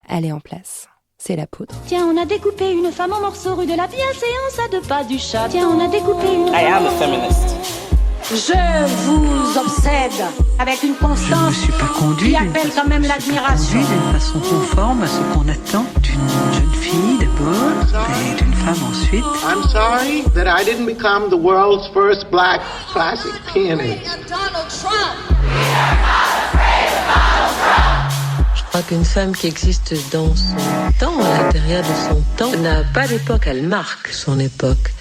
elle est en place. C'est la poudre. Tiens, on a découpé une femme en morceaux rue de la bienséance à 2 pas du chat. Tiens, on a découpé une I am a feminist. Je vous obsède avec une constance Je ne me suis pas conduit qui appelle quand même l'admiration. d'une façon conforme à ce qu'on attend d'une jeune fille d'abord et d'une femme ensuite. I'm sorry that I didn't become the world's first black classic pianist. Donald Trump. Je crois qu'une femme qui existe dans son temps, à l'intérieur de son temps, n'a pas d'époque, elle marque son époque.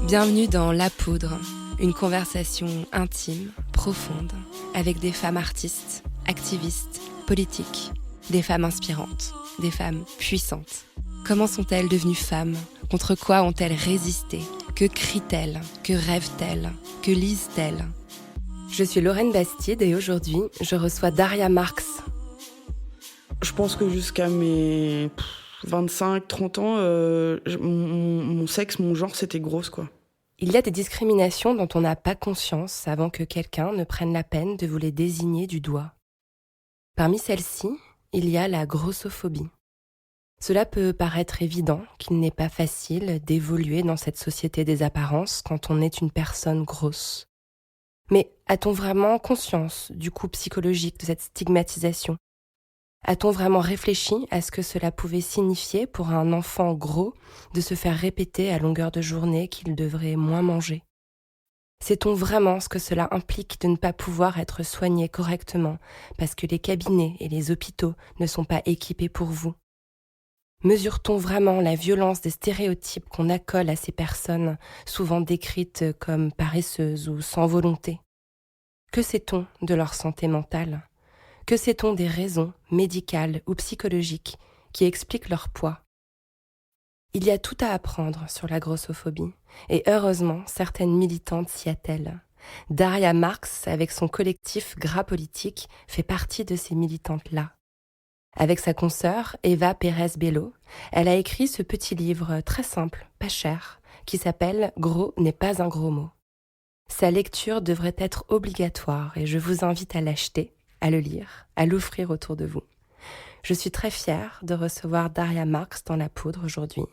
Bienvenue dans La Poudre, une conversation intime, profonde, avec des femmes artistes, activistes, politiques, des femmes inspirantes, des femmes puissantes. Comment sont-elles devenues femmes ? Contre quoi ont-elles résisté ? Que crient-elles ? Que rêvent-elles ? Que lisent-elles ? Je suis Lorraine Bastide et aujourd'hui, je reçois Daria Marx. Je pense que jusqu'à mes 25-30 ans, mon sexe, mon genre, c'était grosse, quoi. Il y a des discriminations dont on n'a pas conscience avant que quelqu'un ne prenne la peine de vous les désigner du doigt. Parmi celles-ci, il y a la grossophobie. Cela peut paraître évident qu'il n'est pas facile d'évoluer dans cette société des apparences quand on est une personne grosse. Mais a-t-on vraiment conscience du coût psychologique de cette stigmatisation ? A-t-on vraiment réfléchi à ce que cela pouvait signifier pour un enfant gros de se faire répéter à longueur de journée qu'il devrait moins manger ? Sait-on vraiment ce que cela implique de ne pas pouvoir être soigné correctement parce que les cabinets et les hôpitaux ne sont pas équipés pour vous ? Mesure-t-on vraiment la violence des stéréotypes qu'on accole à ces personnes, souvent décrites comme paresseuses ou sans volonté ? Que sait-on de leur santé mentale ? Que sait-on des raisons médicales ou psychologiques qui expliquent leur poids ? Il y a tout à apprendre sur la grossophobie, et heureusement, certaines militantes s'y attellent. Daria Marx, avec son collectif Gras Politique, fait partie de ces militantes-là. Avec sa consoeur, Eva Pérez-Bello, elle a écrit ce petit livre très simple, pas cher, qui s'appelle « Gros n'est pas un gros mot ». Sa lecture devrait être obligatoire et je vous invite à l'acheter, à le lire, à l'offrir autour de vous. Je suis très fière de recevoir Daria Marx dans La Poudre aujourd'hui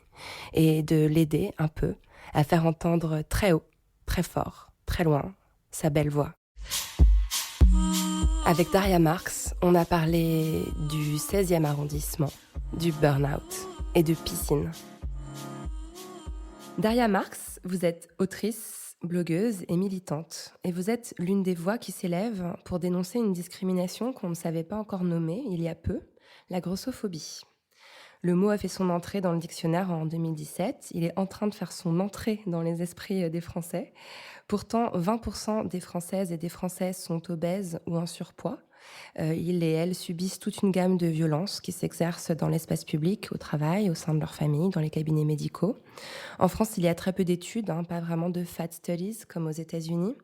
et de l'aider un peu à faire entendre très haut, très fort, très loin, sa belle voix. Avec Daria Marx, on a parlé du 16e arrondissement, du burn-out et de piscine. Daria Marx, vous êtes autrice, blogueuse et militante, et vous êtes l'une des voix qui s'élèvent pour dénoncer une discrimination qu'on ne savait pas encore nommer il y a peu, la grossophobie. Le mot a fait son entrée dans le dictionnaire en 2017, il est en train de faire son entrée dans les esprits des Français. Pourtant, 20% des Françaises et des Français sont obèses ou en surpoids. Ils et elles subissent toute une gamme de violences qui s'exercent dans l'espace public, au travail, au sein de leur famille, dans les cabinets médicaux. En France, il y a très peu d'études, pas vraiment de fat studies comme aux États-Unis.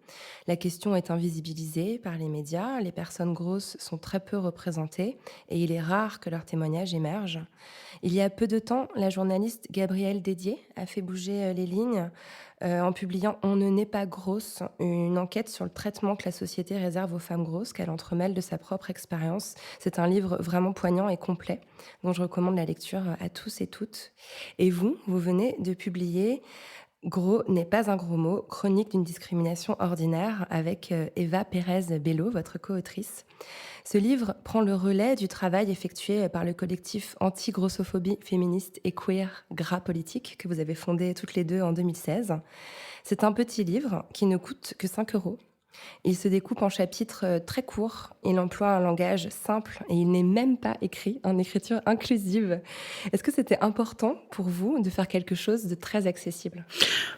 La question est invisibilisée par les médias, les personnes grosses sont très peu représentées et il est rare que leurs témoignages émergent. Il y a peu de temps, la journaliste Gabrielle Dédier a fait bouger les lignes en publiant « On ne naît pas grosse », une enquête sur le traitement que la société réserve aux femmes grosses, qu'elle entremêle de sa propre expérience. C'est un livre vraiment poignant et complet, dont je recommande la lecture à tous et toutes. Et vous venez de publier « Gros n'est pas un gros mot, chronique d'une discrimination ordinaire » avec Eva Pérez-Bello, votre co-autrice. Ce livre prend le relais du travail effectué par le collectif anti-grossophobie féministe et queer Gras Politique que vous avez fondé toutes les deux en 2016. C'est un petit livre qui ne coûte que 5 €. Il se découpe en chapitres très courts, il emploie un langage simple et il n'est même pas écrit en écriture inclusive. Est-ce que c'était important pour vous de faire quelque chose de très accessible ?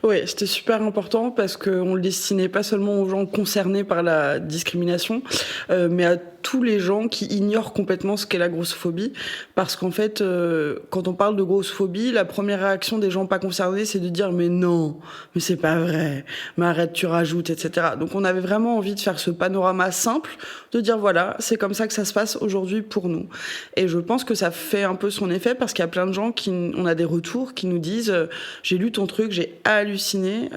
Oui, c'était super important parce qu'on le destinait pas seulement aux gens concernés par la discrimination, mais à tous les gens qui ignorent complètement ce qu'est la grossophobie. Parce qu'en fait, quand on parle de grossophobie, la première réaction des gens pas concernés, c'est de dire « mais non, mais c'est pas vrai, mais arrête, tu rajoutes, etc. » Donc on avait vraiment envie de faire ce panorama simple, de dire voilà, c'est comme ça que ça se passe aujourd'hui pour nous. Et je pense que ça fait un peu son effet parce qu'il y a plein de gens on a des retours qui nous disent j'ai lu ton truc, j'ai halluciné,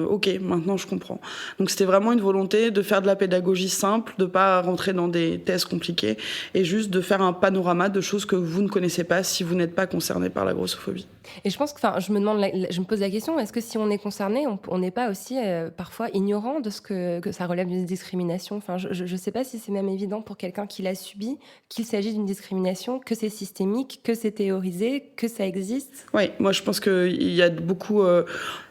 ok, maintenant je comprends. Donc c'était vraiment une volonté de faire de la pédagogie simple, de pas rentrer dans des thèses compliquées et juste de faire un panorama de choses que vous ne connaissez pas si vous n'êtes pas concerné par la grossophobie. Et je pense que, je me pose la question, est-ce que si on est concerné, on n'est pas aussi parfois ignorant de ce que ça relève d'une discrimination? Enfin, je ne sais pas si c'est même évident pour quelqu'un qui l'a subi, qu'il s'agit d'une discrimination, que c'est systémique, que c'est théorisé, que ça existe. Oui, moi je pense qu'il y a beaucoup...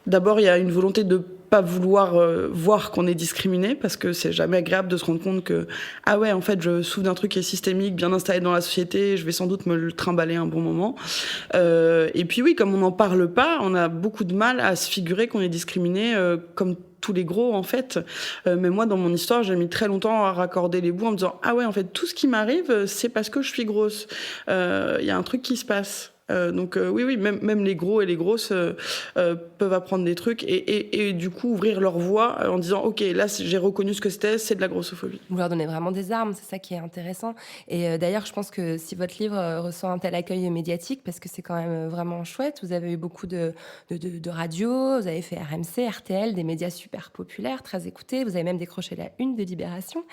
D'abord, il y a une volonté de pas vouloir voir qu'on est discriminé, parce que c'est jamais agréable de se rendre compte que ah ouais, en fait, je souffre d'un truc qui est systémique, bien installé dans la société, je vais sans doute me le trimballer un bon moment. Et puis oui, comme on n'en parle pas, on a beaucoup de mal à se figurer qu'on est discriminé comme tous les gros, en fait. Mais moi, dans mon histoire, j'ai mis très longtemps à raccorder les bouts en me disant ah ouais, en fait, tout ce qui m'arrive, c'est parce que je suis grosse. Il y a un truc qui se passe. Donc oui, même les gros et les grosses peuvent apprendre des trucs et du coup ouvrir leur voix en disant ok, là j'ai reconnu ce que c'était, c'est de la grossophobie. Vous leur donnez vraiment des armes, c'est ça qui est intéressant. Et d'ailleurs, je pense que si votre livre reçoit un tel accueil médiatique, parce que c'est quand même vraiment chouette, vous avez eu beaucoup de radios, vous avez fait RMC, RTL, des médias super populaires, très écoutés, vous avez même décroché la une de Libération.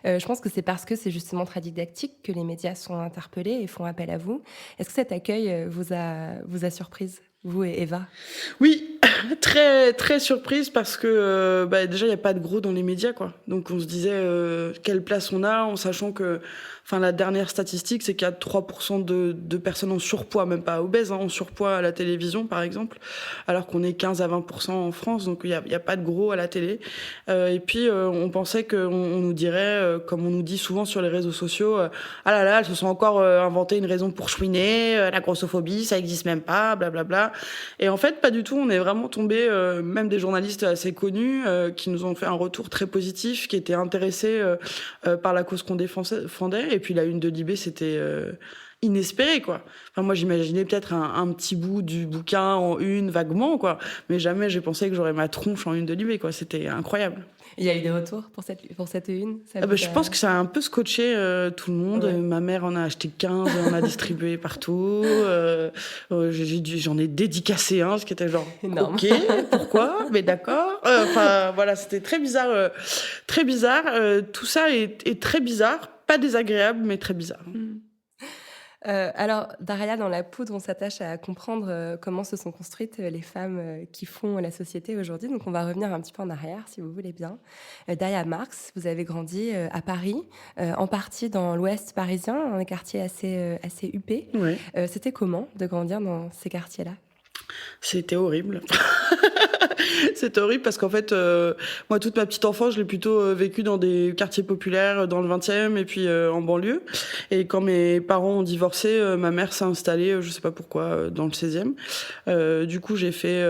Je pense que c'est parce que c'est justement très didactique que les médias sont interpellés et font appel à vous. Est-ce que cet accueil vous a surprise, vous et Eva? Oui, très très surprise parce que déjà il y a pas de gros dans les médias quoi. Donc on se disait quelle place on a en sachant que la dernière statistique c'est qu'il y a 3% de personnes en surpoids, même pas obèses, en surpoids à la télévision par exemple, alors qu'on est 15 à 20% en France, donc il y a pas de gros à la télé. Et puis on pensait qu'on nous dirait, comme on nous dit souvent sur les réseaux sociaux, ah là là, elles se sont encore inventé une raison pour chouiner, la grossophobie ça existe même pas, blablabla. Et en fait pas du tout, on est vraiment tombé, même des journalistes assez connus qui nous ont fait un retour très positif, qui étaient intéressés par la cause qu'on défendait. Et puis la une de Libé, c'était inespéré, quoi. Enfin, moi, j'imaginais peut-être un petit bout du bouquin en une, vaguement, quoi. Mais jamais j'ai pensé que j'aurais ma tronche en une de Libé, quoi. C'était incroyable. Il y a eu des retours pour cette une? Je pense que ça a un peu scotché tout le monde. Ouais. Ma mère en a acheté 15, on a distribué partout. J'en ai dédicacé un, ce qui était genre, énorme. Ok, pourquoi? Mais d'accord. Voilà, c'était très bizarre. Très bizarre. Tout ça est très bizarre. Pas désagréable, mais très bizarre. Alors, Daria, dans La Poudre, on s'attache à comprendre comment se sont construites les femmes qui font la société aujourd'hui. Donc, on va revenir un petit peu en arrière, si vous voulez bien. Daria Marx, vous avez grandi à Paris, en partie dans l'ouest parisien, un quartier assez huppé. Ouais. C'était comment de grandir dans ces quartiers-là? C'était horrible. C'était horrible parce qu'en fait, moi, toute ma petite enfance, je l'ai plutôt vécu dans des quartiers populaires, dans le 20e et puis en banlieue. Et quand mes parents ont divorcé, ma mère s'est installée, je sais pas pourquoi, dans le 16e. Du coup, j'ai fait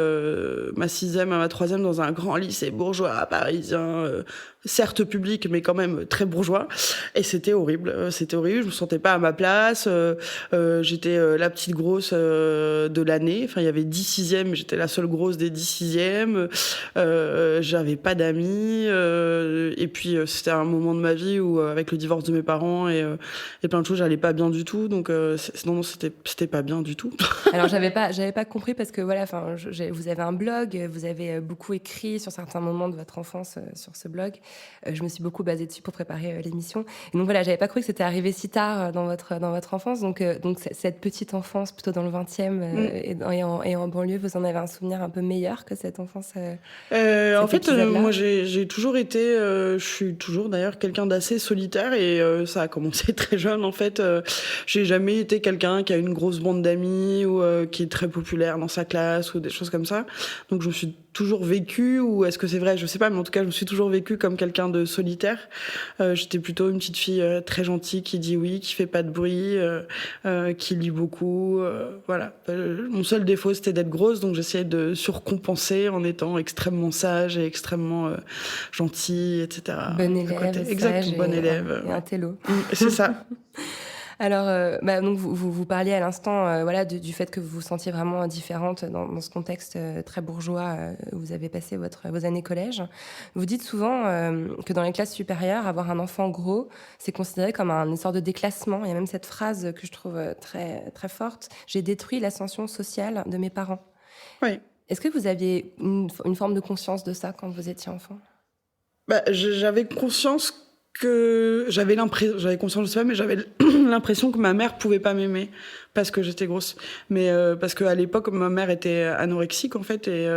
ma 6e à ma 3e dans un grand lycée bourgeois parisien, certes public, mais quand même très bourgeois. Et c'était horrible. C'était horrible. Je me sentais pas à ma place. J'étais la petite grosse de l'année. Enfin, il y avait 10 6e. J'étais la seule grosse des 10 6e. J'avais pas d'amis. Et puis, c'était un moment de ma vie où, avec le divorce de mes parents et plein de choses, j'allais pas bien du tout. Donc, non, c'était pas bien du tout. Alors, j'avais pas compris parce que voilà, vous avez un blog, vous avez beaucoup écrit sur certains moments de votre enfance sur ce blog. Je me suis beaucoup basée dessus pour préparer l'émission. Et donc voilà, j'avais pas cru que c'était arrivé si tard dans votre enfance. Donc cette petite enfance plutôt dans le 20e et en banlieue, vous en avez un souvenir un peu meilleur que cette enfance En fait, moi j'ai toujours été, je suis toujours d'ailleurs quelqu'un d'assez solitaire et ça a commencé très jeune en fait. J'ai jamais été quelqu'un qui a une grosse bande d'amis ou qui est très populaire dans sa classe ou des choses comme ça. Donc je me suis toujours vécue, ou est-ce que c'est vrai, je sais pas, mais en tout cas je me suis toujours vécue comme quelqu'un de solitaire. J'étais plutôt une petite fille très gentille qui dit oui, qui fait pas de bruit, qui lit beaucoup, voilà. Mon seul défaut c'était d'être grosse, donc j'essayais de surcompenser en étant extrêmement sage et extrêmement gentille, etc. Bonne élève, exact, bonne élève. Et un télo. C'est ça. Alors, donc vous parliez à l'instant voilà, du fait que vous vous sentiez vraiment différente dans ce contexte très bourgeois où vous avez passé vos années collège. Vous dites souvent que dans les classes supérieures, avoir un enfant gros, c'est considéré comme une sorte de déclassement. Il y a même cette phrase que je trouve très, très forte. « J'ai détruit l'ascension sociale de mes parents ». Oui. Est-ce que vous aviez une forme de conscience de ça quand vous étiez enfant ? J'avais conscience j'avais conscience de ça, mais j'avais l'impression que ma mère pouvait pas m'aimer parce que j'étais grosse. Mais parce qu'à l'époque, ma mère était anorexique en fait et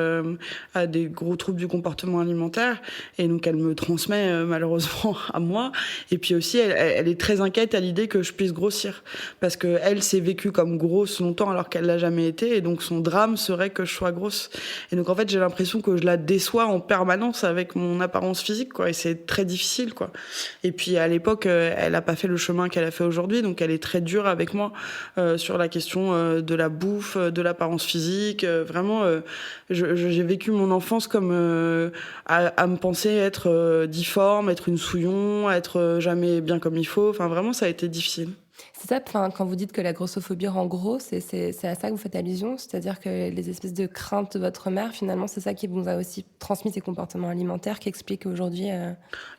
a des gros troubles du comportement alimentaire, et donc elle me transmet malheureusement à moi. Et puis aussi, elle est très inquiète à l'idée que je puisse grossir, parce que elle s'est vécue comme grosse longtemps alors qu'elle l'a jamais été, et donc son drame serait que je sois grosse. Et donc en fait, j'ai l'impression que je la déçois en permanence avec mon apparence physique, quoi. Et c'est très difficile, quoi. Et puis à l'époque, elle a pas fait le chemin qu'elle a fait aujourd'hui, donc elle est très dure avec moi sur la question de la bouffe, de l'apparence physique. Vraiment, j'ai vécu mon enfance comme à me penser être difforme, être une souillon, être jamais bien comme il faut. Enfin, vraiment, ça a été difficile. C'est ça, quand vous dites que la grossophobie rend gros, c'est à ça que vous faites allusion, c'est-à-dire que les espèces de craintes de votre mère, finalement, c'est ça qui vous a aussi transmis ces comportements alimentaires qui expliquent aujourd'hui...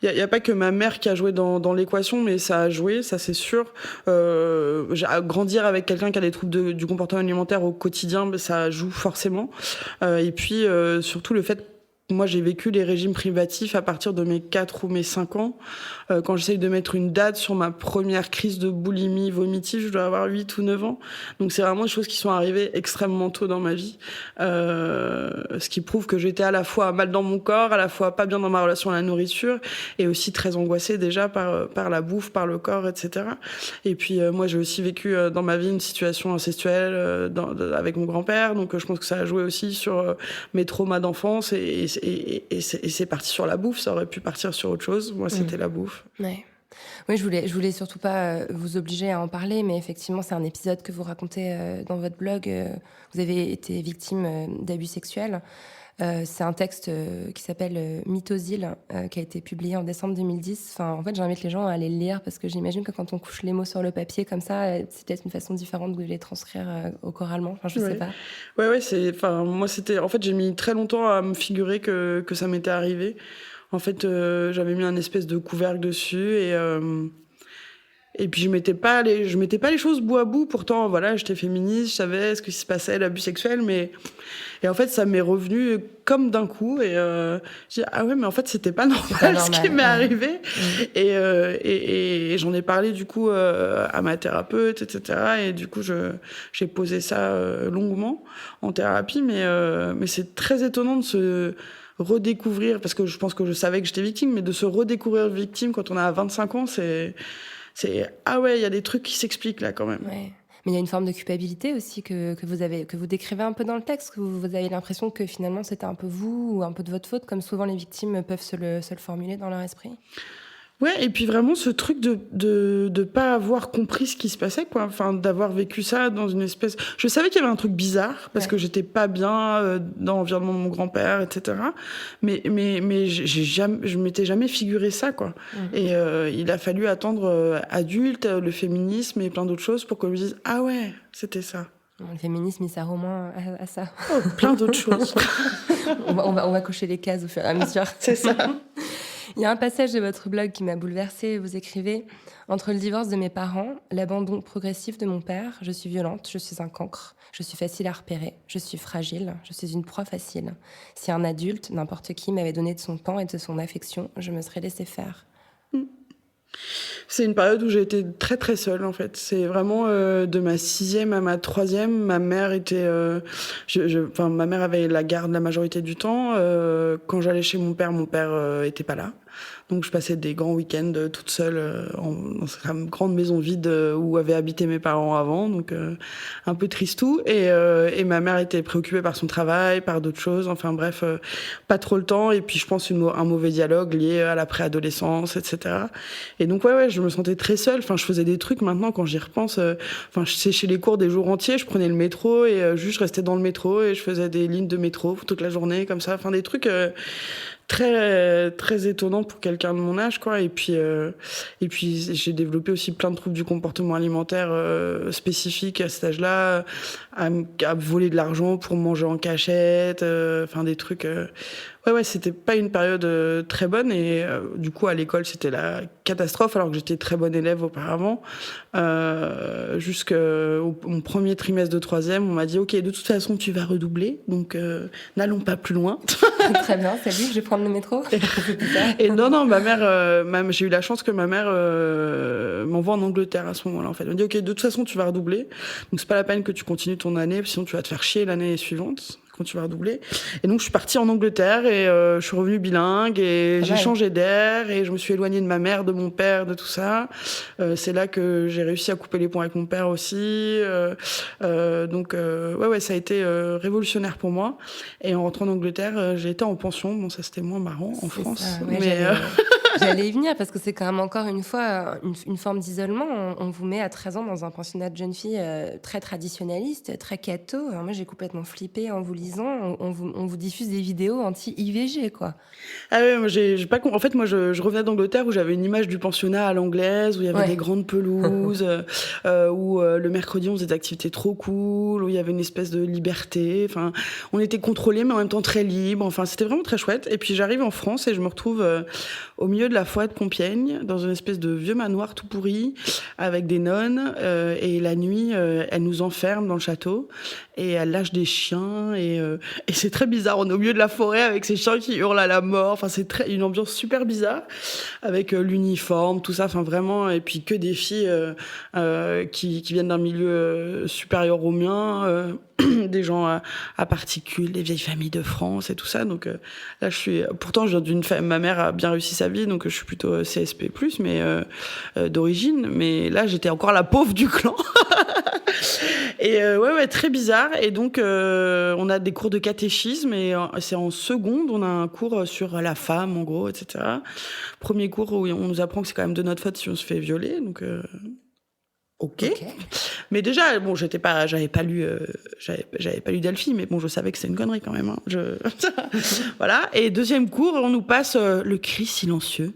Il y a pas que ma mère qui a joué dans l'équation, mais ça a joué, ça c'est sûr. Grandir avec quelqu'un qui a des troubles du comportement alimentaire au quotidien, ça joue forcément. Et puis surtout le fait... Moi, j'ai vécu les régimes privatifs à partir de mes 4 ou mes 5 ans. Quand j'essaye de mettre une date sur ma première crise de boulimie vomitive, je dois avoir 8 ou 9 ans. Donc, c'est vraiment des choses qui sont arrivées extrêmement tôt dans ma vie. Ce qui prouve que j'étais à la fois mal dans mon corps, à la fois pas bien dans ma relation à la nourriture, et aussi très angoissée déjà par la bouffe, par le corps, etc. Et puis, moi, j'ai aussi vécu dans ma vie une situation incestuelle avec mon grand-père. Donc, je pense que ça a joué aussi sur mes traumas d'enfance, et c'est parti sur la bouffe. Ça aurait pu partir sur autre chose. Moi, c'était la bouffe. Ouais. Oui, je voulais surtout pas vous obliger à en parler, mais effectivement, c'est un épisode que vous racontez dans votre blog. Vous avez été victime d'abus sexuels. C'est un texte qui s'appelle Mythosile, qui a été publié en décembre 2010. Enfin, en fait, j'invite les gens à aller le lire, parce que j'imagine que quand on couche les mots sur le papier comme ça, c'est peut-être une façon différente de les transcrire oralement. Enfin, je sais pas. Ouais, moi, en fait, j'ai mis très longtemps à me figurer que ça m'était arrivé. En fait, j'avais mis un espèce de couvercle dessus, et puis je mettais pas les choses bout à bout. Pourtant, voilà, j'étais féministe, je savais ce qui se passait, l'abus sexuel, et en fait, ça m'est revenu comme d'un coup, et je dis ah ouais, mais en fait, c'était pas normal ce qui m'est arrivé. Et j'en ai parlé du coup à ma thérapeute, etc. Et du coup, j'ai posé ça longuement en thérapie, mais c'est très étonnant de se redécouvrir, parce que je pense que je savais que j'étais victime, mais de se redécouvrir victime quand on a 25 ans, c'est ah ouais, il y a des trucs qui s'expliquent là quand même. Ouais. Mais il y a une forme de culpabilité aussi que vous décrivez un peu dans le texte, que vous avez l'impression que finalement c'était un peu vous ou un peu de votre faute, comme souvent les victimes peuvent se le formuler dans leur esprit. Ouais, et puis vraiment ce truc de pas avoir compris ce qui se passait, quoi. Enfin, d'avoir vécu ça dans une espèce... Je savais qu'il y avait un truc bizarre, parce que j'étais pas bien dans l'environnement de mon grand-père, etc. Mais je m'étais jamais figuré ça, quoi. Et il a fallu attendre adulte, le féminisme et plein d'autres choses pour que je me dise « Ah ouais, c'était ça ». Le féminisme, il sert au moins à ça. Oh, plein d'autres choses. on va cocher les cases au fur et à mesure. C'est ça. Il y a un passage de votre blog qui m'a bouleversée. Vous écrivez « Entre le divorce de mes parents, l'abandon progressif de mon père, je suis violente, je suis un cancre, je suis facile à repérer, je suis fragile, je suis une proie facile. Si un adulte, n'importe qui, m'avait donné de son temps et de son affection, je me serais laissé faire. » C'est une période où j'ai été très très seule en fait. C'est vraiment de ma 6e à ma 3e, ma mère était, ma mère avait la garde la majorité du temps. Quand j'allais chez mon père était pas là. Donc je passais des grands week-ends toute seule dans cette grande maison vide où avaient habité mes parents avant, donc un peu tristou. Et ma mère était préoccupée par son travail, par d'autres choses. Enfin bref, pas trop le temps. Et puis je pense un mauvais dialogue lié à la préadolescence, etc. Et donc ouais, je me sentais très seule. Enfin, je faisais des trucs maintenant quand j'y repense. Je séchais les cours des jours entiers. Je prenais le métro et juste je restais dans le métro et je faisais des lignes de métro toute la journée comme ça. Enfin des trucs très très étonnant pour quelqu'un de mon âge, quoi. Et puis j'ai développé aussi plein de troubles du comportement alimentaire spécifiques à cet âge-là, à voler de l'argent pour manger en cachette, enfin des trucs. Ouais, c'était pas une période très bonne et du coup à l'école c'était la catastrophe alors que j'étais très bonne élève auparavant. Jusqu'au mon premier trimestre de troisième, on m'a dit ok, de toute façon tu vas redoubler, donc n'allons pas plus loin. Très bien, salut, je vais prendre le métro. Et non, ma mère, j'ai eu la chance que ma mère m'envoie en Angleterre à ce moment-là. En fait, elle me dit ok, de toute façon tu vas redoubler, donc c'est pas la peine que tu continues ton année, sinon tu vas te faire chier l'année suivante quand tu vas redoubler. Et donc je suis partie en Angleterre et je suis revenue bilingue et j'ai changé d'air et je me suis éloignée de ma mère, de mon père, de tout ça. C'est là que j'ai réussi à couper les ponts avec mon père aussi. Donc ça a été révolutionnaire pour moi. Et en rentrant en Angleterre, j'ai été en pension. Bon, ça c'était moins marrant en France. Ça, ouais, mais j'allais y venir parce que c'est quand même encore une fois une forme d'isolement. On vous met à 13 ans dans un pensionnat de jeunes filles très traditionnaliste, très catho. Alors moi, j'ai complètement flippé en vous lisant. On vous diffuse des vidéos anti-IVG, quoi. Ah ouais, moi, j'ai pas en fait, moi, je revenais d'Angleterre où j'avais une image du pensionnat à l'anglaise, où il y avait des grandes pelouses, où le mercredi, on faisait des activités trop cool, où il y avait une espèce de liberté. Enfin, on était contrôlés, mais en même temps très libres. Enfin, c'était vraiment très chouette. Et puis, j'arrive en France et je me retrouve au milieu de la forêt de Compiègne, dans une espèce de vieux manoir tout pourri, avec des nonnes. Et la nuit, elles nous enferment dans le château et elles lâchent des chiens. Et c'est très bizarre. On est au milieu de la forêt avec ces chiens qui hurlent à la mort. Enfin, c'est une ambiance super bizarre, avec l'uniforme, tout ça. Enfin, vraiment. Et puis que des filles qui viennent d'un milieu supérieur au mien. Des gens à particules, des vieilles familles de France et tout ça. Donc là, pourtant, je viens d'une famille, ma mère a bien réussi sa vie, donc je suis plutôt CSP+, mais d'origine. Mais là, j'étais encore la pauvre du clan. Et très bizarre. Et donc, on a des cours de catéchisme et c'est en seconde, on a un cours sur la femme, en gros, etc. Premier cours où on nous apprend que c'est quand même de notre faute si on se fait violer. Donc, ok. Mais déjà, bon, j'avais pas lu Delphi, mais bon, je savais que c'est une connerie quand même. Hein. Voilà. Et deuxième cours, on nous passe Le Cri silencieux,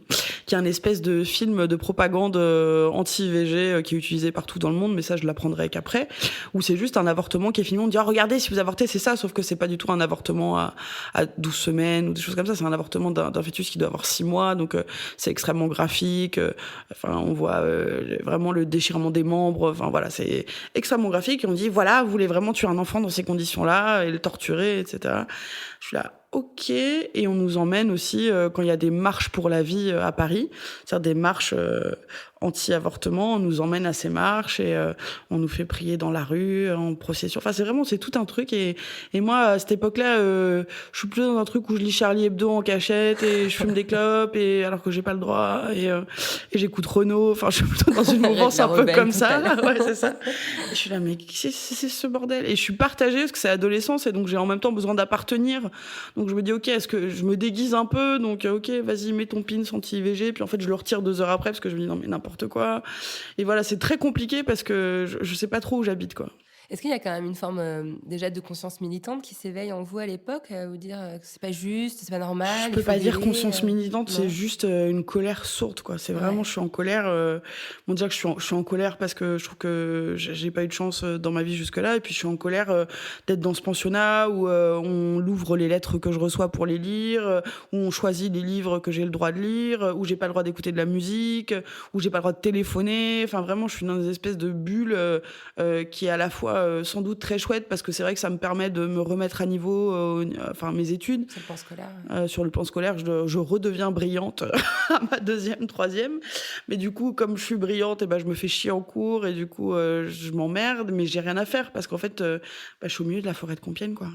qui est un espèce de film de propagande anti-IVG qui est utilisé partout dans le monde, mais ça, je l'apprendrai qu'après, où c'est juste un avortement qui est filmé. On dit, regardez, si vous avortez, c'est ça, sauf que c'est pas du tout un avortement à 12 semaines ou des choses comme ça. C'est un avortement d'un fœtus qui doit avoir 6 mois, donc c'est extrêmement graphique. Enfin, on voit vraiment le déchirement des membres. Enfin, voilà, c'est extrêmement graphique. Et on dit, voilà, vous voulez vraiment tuer un enfant dans ces conditions-là et le torturer, etc. Je suis là, ok. Et on nous emmène aussi quand il y a des marches pour la vie à Paris, c'est-à-dire des marches anti-avortement, on nous emmène à ces marches et on nous fait prier dans la rue, en procession. Enfin, c'est tout un truc. Et moi, à cette époque-là, je suis plutôt dans un truc où je lis Charlie Hebdo en cachette et je fume des clopes et alors que j'ai pas le droit et j'écoute Renaud. Enfin, je suis plutôt dans une mouvance un peu comme ça. Ouais, c'est ça. Et je suis là, mais c'est ce bordel. Et je suis partagée parce que c'est l'adolescence et donc j'ai en même temps besoin d'appartenir. Donc je me dis, ok, est-ce que je me déguise un peu? Donc ok, vas-y, mets ton pin anti-IVG. Puis en fait, je le retire 2 heures après parce que je me dis, non mais n'importe quoi. Et voilà, c'est très compliqué parce que je sais pas trop où j'habite, quoi. Est-ce qu'il y a quand même une forme déjà de conscience militante qui s'éveille en vous à l'époque, vous dire que c'est pas juste, c'est pas normal? Je peux pas dire conscience militante, c'est juste une colère sourde, quoi. C'est vraiment, je suis en colère. Bon, dire que je suis en colère parce que je trouve que j'ai pas eu de chance dans ma vie jusque-là, et puis je suis en colère d'être dans ce pensionnat où on ouvre les lettres que je reçois pour les lire, où on choisit les livres que j'ai le droit de lire, où j'ai pas le droit d'écouter de la musique, où j'ai pas le droit de téléphoner. Enfin, vraiment, je suis dans des espèces de bulles qui est à la fois sans doute très chouette parce que c'est vrai que ça me permet de me remettre à niveau mes études. Sur le plan scolaire. Sur le plan scolaire, je redeviens brillante à ma 2e, 3e. Mais du coup, comme je suis brillante, je me fais chier en cours et du coup, je m'emmerde, mais j'ai rien à faire parce qu'en fait, je suis au milieu de la forêt de Compiègne, quoi.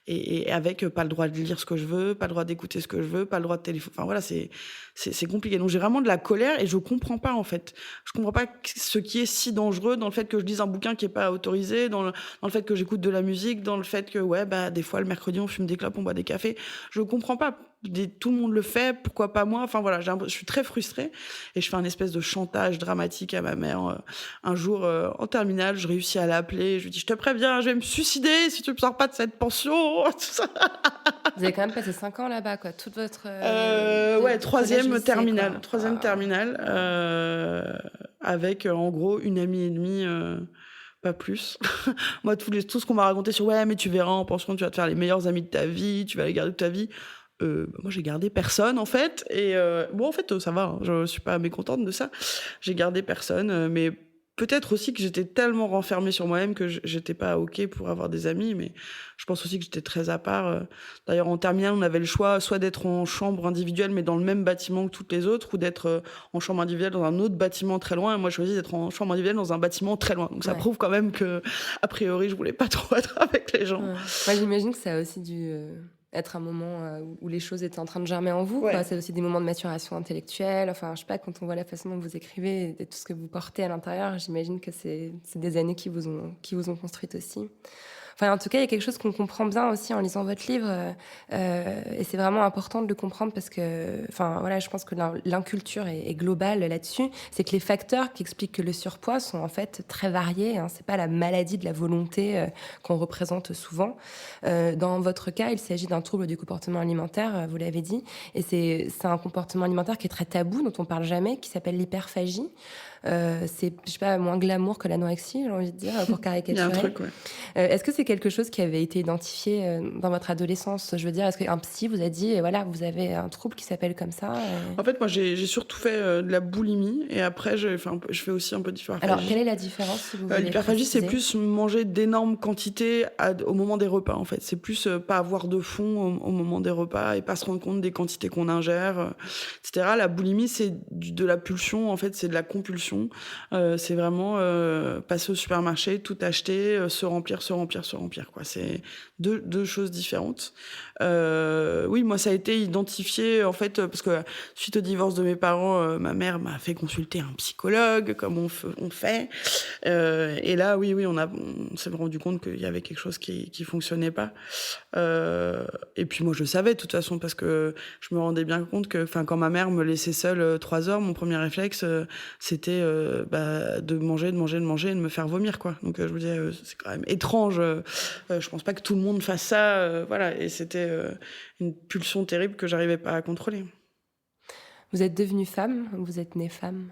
Et avec pas le droit de lire ce que je veux, pas le droit d'écouter ce que je veux, pas le droit de téléphoner. Enfin voilà, c'est compliqué. Donc j'ai vraiment de la colère et je comprends pas, en fait. Je comprends pas ce qui est si dangereux dans le fait que je lise un bouquin qui est pas autorisé, dans le fait que j'écoute de la musique, dans le fait que des fois le mercredi on fume des clopes, on boit des cafés. Je comprends pas. Tout le monde le fait, pourquoi pas moi? Enfin voilà, je suis très frustrée et je fais un espèce de chantage dramatique à ma mère. Un jour en terminale, je réussis à l'appeler, je lui dis, je te préviens, je vais me suicider si tu me sors pas de cette pension. Tout ça. Vous avez quand même passé 5 ans là-bas, quoi. Toute votre... Ouais, troisième collège, lycée, terminale. quoi. Troisième terminale. Avec, en gros, une amie et demie, pas plus. Moi, tout ce qu'on m'a raconté sur « Ouais, mais tu verras, en pension, tu vas te faire les meilleurs amis de ta vie, tu vas les garder toute ta vie. » Moi, j'ai gardé personne, en fait. Et bon, en fait, ça va. Hein, je suis pas mécontente de ça. J'ai gardé personne, mais... Peut-être aussi que j'étais tellement renfermée sur moi-même que j'étais pas OK pour avoir des amis, mais je pense aussi que j'étais très à part. D'ailleurs, en terminale, on avait le choix soit d'être en chambre individuelle, mais dans le même bâtiment que toutes les autres, ou d'être en chambre individuelle dans un autre bâtiment très loin. Et moi, je choisis d'être en chambre individuelle dans un bâtiment très loin. Donc ça prouve quand même que, a priori, je voulais pas trop être avec les gens. Ouais. Moi, j'imagine que ça a aussi dû... être un moment où les choses étaient en train de germer en vous. Ouais. C'est aussi des moments de maturation intellectuelle. Enfin, je sais pas, quand on voit la façon dont vous écrivez et tout ce que vous portez à l'intérieur, j'imagine que c'est des années qui vous ont construite aussi. Enfin, en tout cas, il y a quelque chose qu'on comprend bien aussi en lisant votre livre, et c'est vraiment important de le comprendre parce que, enfin, voilà, je pense que l'inculture est globale là-dessus. C'est que les facteurs qui expliquent que le surpoids sont en fait très variés. Hein. C'est pas la maladie de la volonté qu'on représente souvent. Dans votre cas, il s'agit d'un trouble du comportement alimentaire, vous l'avez dit, et c'est un comportement alimentaire qui est très tabou, dont on parle jamais, qui s'appelle l'hyperphagie. C'est, je sais pas, moins glamour que l'anorexie, j'ai envie de dire, pour caricaturer. Il y a un truc, ouais. Est-ce que c'est quelque chose qui avait été identifié dans votre adolescence? Je veux dire, est-ce qu'un psy vous a dit, voilà, vous avez un trouble qui s'appelle comme ça? En fait, moi, j'ai surtout fait de la boulimie, et après, je fais aussi un peu d'hyperphagie. Alors, quelle est la différence, si vous voulez l'hyperphagie, c'est préciser? plus manger d'énormes quantités au moment des repas, en fait. C'est plus pas avoir de fond au moment des repas et pas se rendre compte des quantités qu'on ingère, etc. La boulimie, c'est de la pulsion, en fait, c'est de la compulsion. C'est vraiment passer au supermarché, tout acheter, se remplir, quoi. C'est deux choses différentes. Oui, moi, ça a été identifié, en fait, parce que suite au divorce de mes parents, ma mère m'a fait consulter un psychologue, comme on fait. Et là, oui, on s'est rendu compte qu'il y avait quelque chose qui fonctionnait pas. Et puis moi, je savais de toute façon, parce que je me rendais bien compte que, quand ma mère me laissait seule 3 heures, mon premier réflexe, c'était de manger et de me faire vomir, quoi. Donc je me disais, c'est quand même étrange. Je pense pas que tout le monde fasse ça, voilà. Et c'était une pulsion terrible que j'arrivais pas à contrôler. Vous êtes devenue femme ou vous êtes née femme?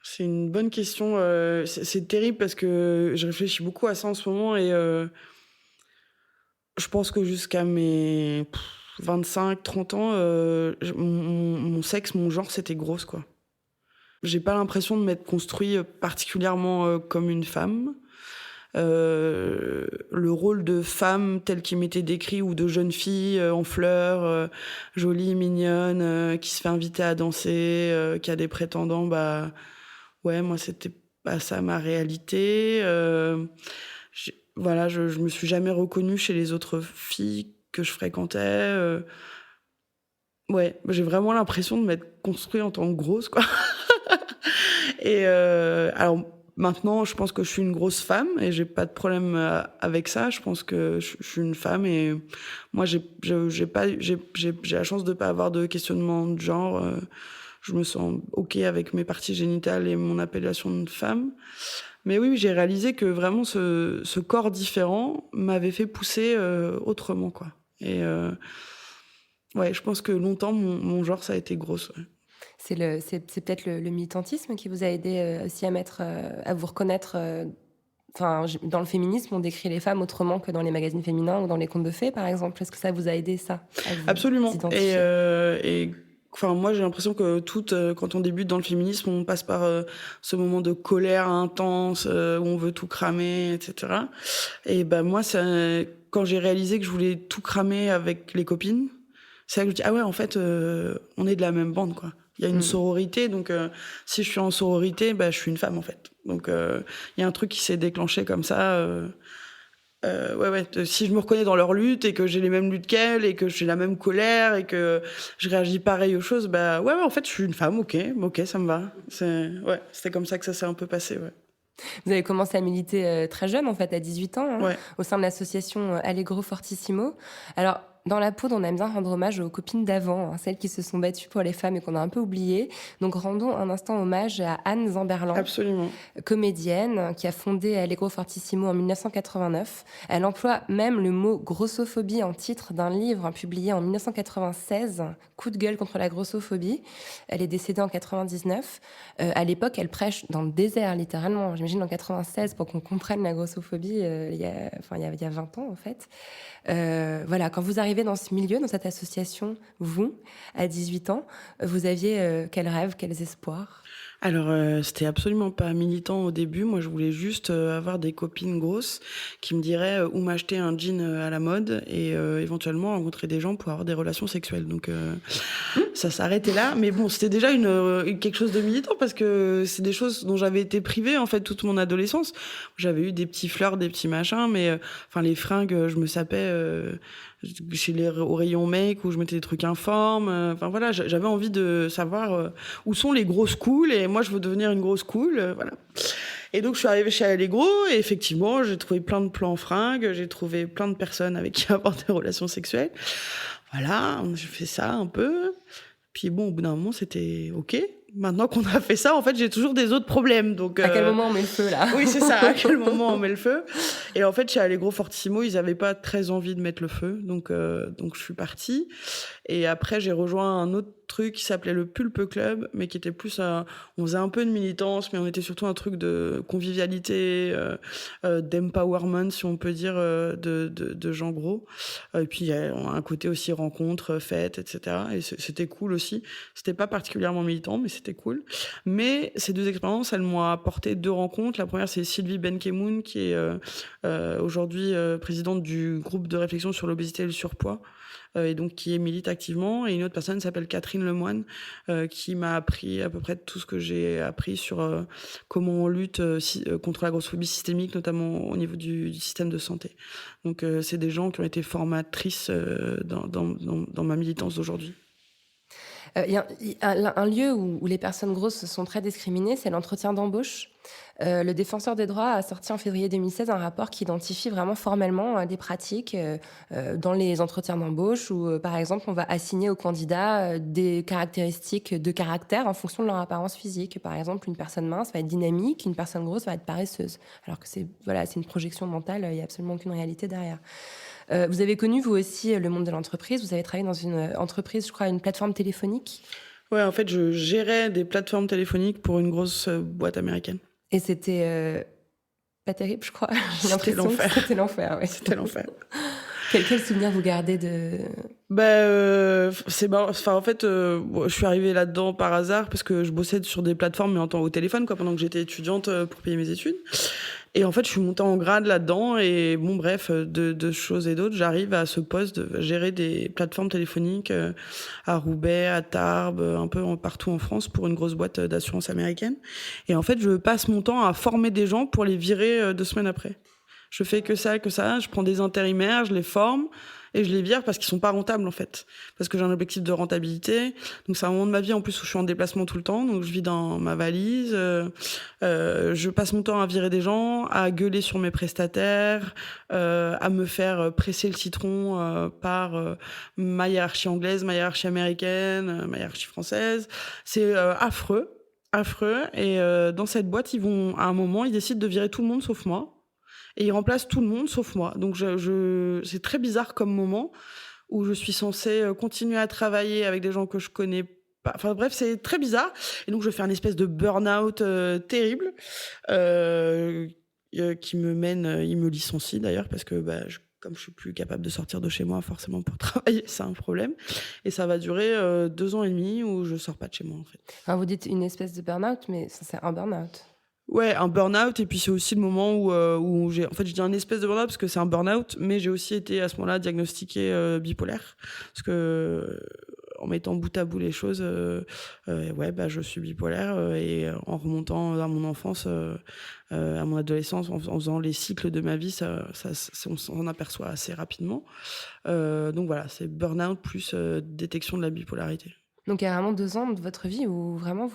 C'est une bonne question. C'est terrible parce que je réfléchis beaucoup à ça en ce moment, et je pense que jusqu'à mes 25-30 ans, mon sexe, mon genre, c'était grosse, quoi. J'ai pas l'impression de m'être construit particulièrement comme une femme. Le rôle de femme tel qu'il m'était décrit, ou de jeune fille en fleurs, jolie, mignonne, qui se fait inviter à danser, qui a des prétendants, ouais, moi c'était pas ça ma réalité. Voilà, je me suis jamais reconnue chez les autres filles que je fréquentais. Ouais, j'ai vraiment l'impression de m'être construite en tant que grosse, quoi. Et alors maintenant, je pense que je suis une grosse femme et j'ai pas de problème avec ça. Je pense que je suis une femme, et moi j'ai la chance de pas avoir de questionnement de genre. Je me sens OK avec mes parties génitales et mon appellation de femme. Mais oui, j'ai réalisé que vraiment ce corps différent m'avait fait pousser autrement, quoi. Et ouais, je pense que longtemps mon genre, ça a été grosse. Ouais. C'est peut-être le militantisme qui vous a aidé aussi à vous reconnaître. Enfin, dans le féminisme, on décrit les femmes autrement que dans les magazines féminins ou dans les contes de fées, par exemple. Est-ce que ça vous a aidé, ça, à vous Absolument. identifier ? Et enfin, moi, j'ai l'impression que quand on débute dans le féminisme, on passe par ce moment de colère intense, où on veut tout cramer, etc. Et moi, quand j'ai réalisé que je voulais tout cramer avec les copines, c'est là que je dis, ah ouais, en fait, on est de la même bande, quoi. Il y a une sororité, donc si je suis en sororité, je suis une femme, en fait. Donc il y a un truc qui s'est déclenché comme ça. Si je me reconnais dans leur lutte, et que j'ai les mêmes luttes qu'elles, et que j'ai la même colère, et que je réagis pareil aux choses, en fait, je suis une femme, ok, ça me va. C'était comme ça que ça s'est un peu passé, ouais. Vous avez commencé à militer très jeune, en fait, à 18 ans, Ouais. au sein de l'association Allegro Fortissimo. Alors, Dans La Poudre, on aime bien rendre hommage aux copines d'avant, celles qui se sont battues pour les femmes et qu'on a un peu oubliées. Donc rendons un instant hommage à Anne Zamberlan, Absolument. comédienne qui a fondé Allegro Fortissimo en 1989. Elle emploie même le mot grossophobie en titre d'un livre publié en 1996, Coup de gueule contre la grossophobie. Elle est décédée en 99. À l'époque, elle prêche dans le désert, littéralement. J'imagine en 96, pour qu'on comprenne la grossophobie, il y a 20 ans, en fait. Voilà, quand vous arrivez dans ce milieu, dans cette association, vous, à 18 ans, vous aviez quels rêves, quels espoirs ? Alors, c'était absolument pas militant au début. Moi, je voulais juste avoir des copines grosses qui me diraient où m'acheter un jean à la mode et éventuellement rencontrer des gens pour avoir des relations sexuelles. Donc, ça s'arrêtait là. Mais bon, c'était déjà quelque chose de militant parce que c'est des choses dont j'avais été privée, en fait, toute mon adolescence. J'avais eu des petits flirts, des petits machins, mais enfin, les fringues, je me sapais au rayon make où je mettais des trucs informes. Enfin, voilà, j'avais envie de savoir où sont les grosses cools et moi, je veux devenir une grosse cool, voilà. Et donc, je suis arrivée chez Allegro et effectivement, j'ai trouvé plein de plans fringues, j'ai trouvé plein de personnes avec qui avoir des relations sexuelles. Voilà, j'ai fait ça un peu. Puis bon, au bout d'un moment, c'était OK. Maintenant qu'on a fait ça, en fait, j'ai toujours des autres problèmes. Donc, à quel moment on met le feu, là ? Oui, c'est ça, à quel moment on met le feu. Et en fait, chez Allegro Fortissimo, ils n'avaient pas très envie de mettre le feu. Donc je suis partie. Et après, j'ai rejoint un autre truc qui s'appelait le Pulpe Club, mais qui était plus on faisait un peu de militance, mais on était surtout un truc de convivialité, d'empowerment, si on peut dire, de gens gros. Et puis, il y a un côté aussi rencontre, fête, etc. Et c'était cool aussi. C'était pas particulièrement militant, mais c'était cool. Mais ces deux expériences, elles m'ont apporté deux rencontres. La première, c'est Sylvie Benkemoun, qui est aujourd'hui présidente du groupe de réflexion sur l'obésité et le surpoids, et donc qui milite activement. Et une autre personne s'appelle Catherine Lemoine, qui m'a appris à peu près tout ce que j'ai appris sur comment on lutte contre la grossophobie systémique, notamment au niveau du système de santé. Donc c'est des gens qui ont été formatrices dans ma militance d'aujourd'hui. Il y a un lieu où les personnes grosses sont très discriminées, c'est l'entretien d'embauche. Le Défenseur des droits a sorti en février 2016 un rapport qui identifie vraiment formellement des pratiques dans les entretiens d'embauche où, par exemple, on va assigner aux candidats des caractéristiques de caractère en fonction de leur apparence physique. Par exemple, une personne mince va être dynamique, une personne grosse va être paresseuse. Alors que c'est une projection mentale, il n'y a absolument aucune réalité derrière. Vous avez connu, vous aussi, le monde de l'entreprise. Vous avez travaillé dans une entreprise, je crois, une plateforme téléphonique. Ouais, en fait, je gérais des plateformes téléphoniques pour une grosse boîte américaine. Et c'était pas terrible, je crois. J'ai l'impression l'enfer. que c'était l'enfer. Ouais. C'était l'enfer. Quel souvenir vous gardez de... C'est marrant. Enfin, en fait, je suis arrivée là-dedans par hasard parce que je bossais sur des plateformes, mais au téléphone, quoi, pendant que j'étais étudiante pour payer mes études. Et en fait, je suis montée en grade là-dedans et bon, bref, de choses et d'autres, j'arrive à ce poste de gérer des plateformes téléphoniques à Roubaix, à Tarbes, un peu partout en France pour une grosse boîte d'assurance américaine. Et en fait, je passe mon temps à former des gens pour les virer 2 semaines après. Je fais que ça. Je prends des intérimaires, je les forme et je les vire parce qu'ils sont pas rentables, en fait. Parce que j'ai un objectif de rentabilité. Donc, c'est un moment de ma vie, en plus, où je suis en déplacement tout le temps. Donc, je vis dans ma valise. Je passe mon temps à virer des gens, à gueuler sur mes prestataires, à me faire presser le citron par ma hiérarchie anglaise, ma hiérarchie américaine, ma hiérarchie française. C'est affreux. Et dans cette boîte, à un moment, ils décident de virer tout le monde sauf moi. Et ils remplacent tout le monde sauf moi. Donc c'est très bizarre comme moment où je suis censée continuer à travailler avec des gens que je connais pas. Enfin bref, c'est très bizarre. Et donc je fais un espèce de burn-out terrible qui me mène, il me licencie d'ailleurs parce que comme je suis plus capable de sortir de chez moi forcément pour travailler, c'est un problème. Et ça va durer 2 ans et demi où je sors pas de chez moi en fait. Enfin, vous dites une espèce de burn-out, mais ça, c'est un burn-out. Ouais, un burn-out, et puis c'est aussi le moment où j'ai... En fait, je dis un espèce de burn-out parce que c'est un burn-out, mais j'ai aussi été à ce moment-là diagnostiquée bipolaire. Parce que, en mettant bout à bout les choses, je suis bipolaire, et en remontant à mon enfance, à mon adolescence, en faisant les cycles de ma vie, on s'en aperçoit assez rapidement. Donc voilà, c'est burn-out plus détection de la bipolarité. Donc il y a vraiment 2 ans de votre vie où vraiment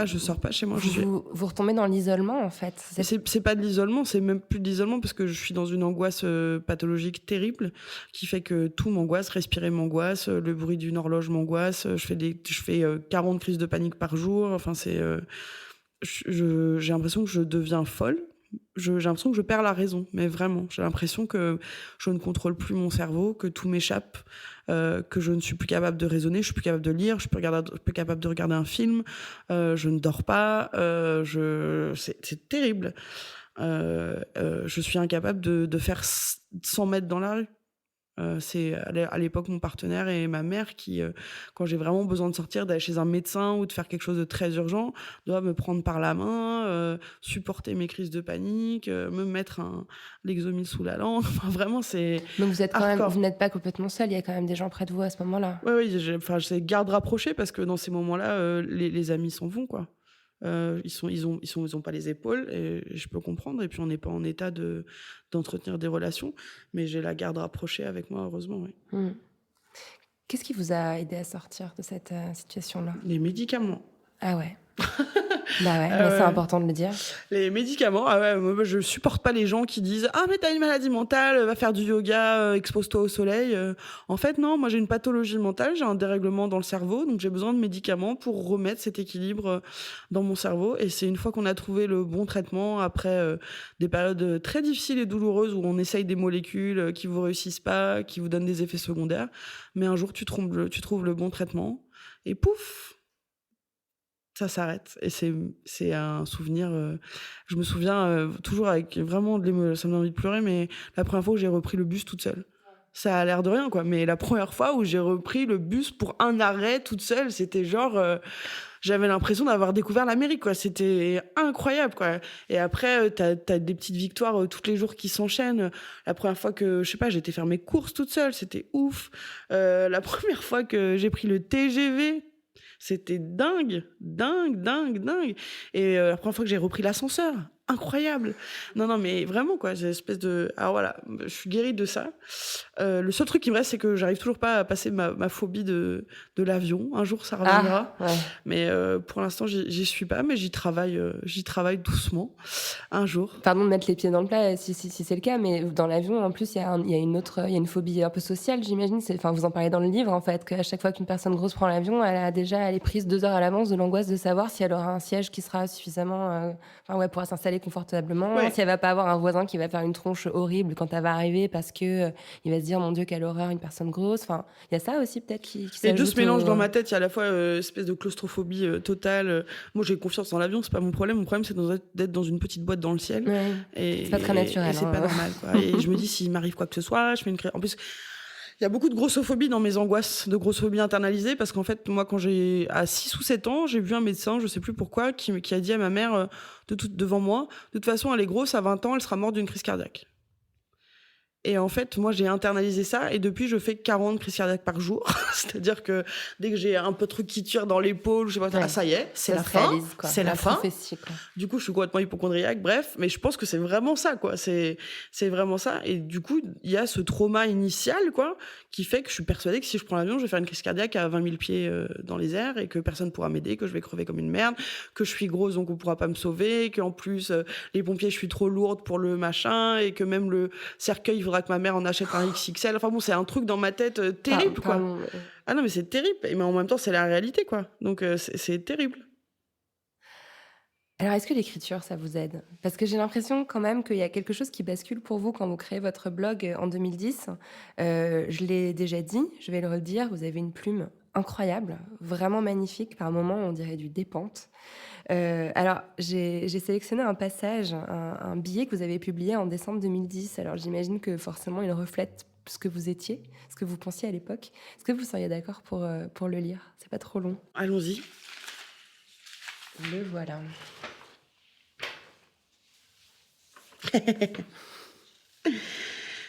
Je sors pas chez moi. Vous retombez dans l'isolement, en fait. C'est pas de l'isolement, c'est même plus de l'isolement parce que je suis dans une angoisse pathologique terrible qui fait que tout m'angoisse, respirer m'angoisse, le bruit d'une horloge m'angoisse, je fais 40 crises de panique par jour. Enfin, j'ai l'impression que je deviens folle. J'ai l'impression que je perds la raison, mais vraiment. J'ai l'impression que je ne contrôle plus mon cerveau, que tout m'échappe, que je ne suis plus capable de raisonner, je suis plus capable de lire, je suis plus capable de regarder un film, je ne dors pas, c'est terrible. Je suis incapable de faire 100 mètres dans la rue. C'est à l'époque mon partenaire et ma mère qui, quand j'ai vraiment besoin de sortir, d'aller chez un médecin ou de faire quelque chose de très urgent, doivent me prendre par la main, supporter mes crises de panique, me mettre Lexomil sous la langue. Enfin, vraiment, c'est Donc vous êtes quand même, hardcore. vous n'êtes pas complètement seul, il y a quand même des gens près de vous à ce moment-là. Oui, c'est garde rapprochée parce que dans ces moments-là, les amis s'en vont, quoi. Ils ont pas les épaules et je peux comprendre. Et puis on n'est pas en état d'entretenir des relations, mais j'ai la garde rapprochée avec moi, heureusement. Oui. Qu'est-ce qui vous a aidé à sortir de cette situation-là? Les médicaments. Ah ouais. Bah ouais, mais c'est important de le dire. Les médicaments, moi, je supporte pas les gens qui disent « Ah, mais t'as une maladie mentale, va faire du yoga, expose-toi au soleil. » En fait, non, moi j'ai une pathologie mentale, j'ai un dérèglement dans le cerveau, donc j'ai besoin de médicaments pour remettre cet équilibre dans mon cerveau. Et c'est une fois qu'on a trouvé le bon traitement, après des périodes très difficiles et douloureuses où on essaye des molécules qui vous réussissent pas, qui vous donnent des effets secondaires, mais un jour tu trouves le bon traitement et pouf, ça s'arrête. Et c'est un souvenir. Je me souviens toujours avec vraiment de l'émotion. Ça me donne envie de pleurer, mais la première fois où j'ai repris le bus toute seule. Ça a l'air de rien, quoi. Mais la première fois où j'ai repris le bus pour un arrêt toute seule, c'était genre. J'avais l'impression d'avoir découvert l'Amérique, quoi. C'était incroyable, quoi. Et après, t'as des petites victoires tous les jours qui s'enchaînent. La première fois que, je sais pas, j'ai été faire mes courses toute seule, c'était ouf. La première fois que j'ai pris le TGV. C'était dingue. Et la première fois que j'ai repris l'ascenseur, incroyable. Non, mais vraiment, quoi, j'ai une espèce de... Alors voilà, je suis guérie de ça. Le seul truc qui me reste, c'est que j'arrive toujours pas à passer ma phobie de l'avion. Un jour, ça reviendra. Ah, ouais. Mais pour l'instant, j'y suis pas, mais j'y travaille doucement. Un jour. Pardon de mettre les pieds dans le plat si c'est le cas, mais dans l'avion, en plus, il y a une phobie un peu sociale, j'imagine. Enfin, vous en parlez dans le livre, en fait, qu'à chaque fois qu'une personne grosse prend l'avion, elle est prise 2 heures à l'avance de l'angoisse de savoir si elle aura un siège qui sera suffisamment, pourra s'installer confortablement, si elle va pas avoir un voisin qui va faire une tronche horrible quand elle va arriver parce que il va se dire, mon Dieu, quelle horreur, une personne grosse. Enfin, il y a ça aussi, peut-être, qui Les deux s'ajoute se mélangent dans ma tête. Il y a à la fois espèce de claustrophobie totale. Moi, j'ai confiance dans l'avion, c'est pas mon problème. Mon problème, c'est d'être dans une petite boîte dans le ciel. Ouais. Et c'est pas très naturel. Et c'est pas normal, quoi. Et je me dis, s'il m'arrive quoi que ce soit, je fais une crise. En plus, il y a beaucoup de grossophobie dans mes angoisses, de grossophobie internalisée, parce qu'en fait, moi, à 6 ou 7 ans, j'ai vu un médecin, je sais plus pourquoi, qui a dit à ma mère, devant moi, de toute façon, elle est grosse, à 20 ans, elle sera morte d'une crise cardiaque. Et en fait, moi, j'ai internalisé ça et depuis, je fais 40 crises cardiaques par jour. C'est-à-dire que dès que j'ai un peu de truc qui tire dans l'épaule, je sais pas, ça y est, c'est la fin. C'est la fin. Du coup, je suis complètement hypochondriaque. Bref, mais je pense que c'est vraiment ça, quoi. C'est vraiment ça. Et du coup, il y a ce trauma initial, quoi, qui fait que je suis persuadée que si je prends l'avion, je vais faire une crise cardiaque à 20 000 pieds dans les airs et que personne pourra m'aider, que je vais crever comme une merde, que je suis grosse donc on pourra pas me sauver, qu'en plus, les pompiers, je suis trop lourde pour le machin et que même le cercueil, il faudra que ma mère en achète un XXL. Enfin bon, c'est un truc dans ma tête terrible, quoi. Ah non, mais c'est terrible. Mais en même temps, c'est la réalité, quoi. Donc, c'est terrible. Alors, est-ce que l'écriture, ça vous aide? Parce que j'ai l'impression quand même qu'il y a quelque chose qui bascule pour vous quand vous créez votre blog en 2010. Je l'ai déjà dit, je vais le redire, vous avez une plume incroyable, vraiment magnifique. Par moments, on dirait du Despentes. Alors, j'ai sélectionné un passage, un billet que vous avez publié en décembre 2010. Alors, j'imagine que forcément, il reflète ce que vous étiez, ce que vous pensiez à l'époque. Est-ce que vous seriez d'accord pour le lire? C'est pas trop long. Allons-y. Le voilà.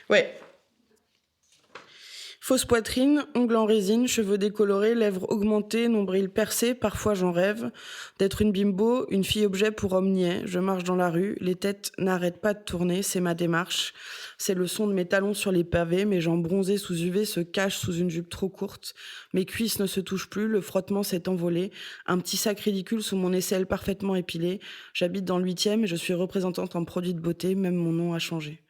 Ouais. Fausse poitrine, ongles en résine, cheveux décolorés, lèvres augmentées, nombril percé, parfois j'en rêve. D'être une bimbo, une fille objet pour homme niais. Je marche dans la rue, les têtes n'arrêtent pas de tourner, c'est ma démarche. C'est le son de mes talons sur les pavés, mes jambes bronzées sous UV se cachent sous une jupe trop courte. Mes cuisses ne se touchent plus, le frottement s'est envolé. Un petit sac ridicule sous mon aisselle parfaitement épilée. J'habite dans le 8e et je suis représentante en produit de beauté, même mon nom a changé.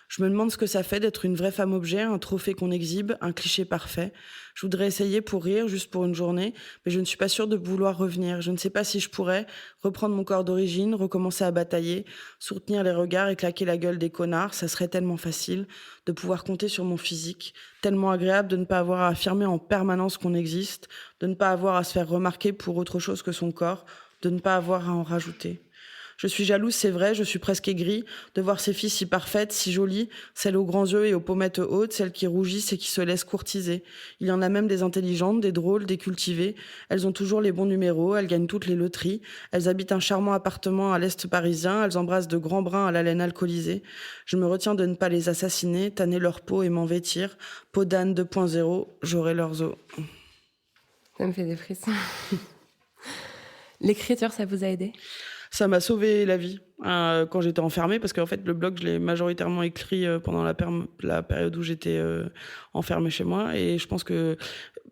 Je me demande ce que ça fait d'être une vraie femme objet, un trophée qu'on exhibe, un cliché parfait. Je voudrais essayer pour rire, juste pour une journée, mais je ne suis pas sûre de vouloir revenir. Je ne sais pas si je pourrais reprendre mon corps d'origine, recommencer à batailler, soutenir les regards et claquer la gueule des connards. Ça serait tellement facile de pouvoir compter sur mon physique, tellement agréable de ne pas avoir à affirmer en permanence qu'on existe, de ne pas avoir à se faire remarquer pour autre chose que son corps, de ne pas avoir à en rajouter. Je suis jalouse, c'est vrai, je suis presque aigrie de voir ces filles si parfaites, si jolies, celles aux grands yeux et aux pommettes hautes, celles qui rougissent et qui se laissent courtiser. Il y en a même des intelligentes, des drôles, des cultivées. Elles ont toujours les bons numéros, elles gagnent toutes les loteries. Elles habitent un charmant appartement à l'est parisien, elles embrassent de grands bruns à la laine alcoolisée. Je me retiens de ne pas les assassiner, tanner leur peau et m'en vêtir. Peau d'âne 2.0, j'aurai leurs os. Ça me fait des frissons. L'écriture, ça vous a aidé ? Ça m'a sauvé la vie quand j'étais enfermée, parce qu'en fait le blog je l'ai majoritairement écrit pendant la période où j'étais enfermée chez moi, et je pense que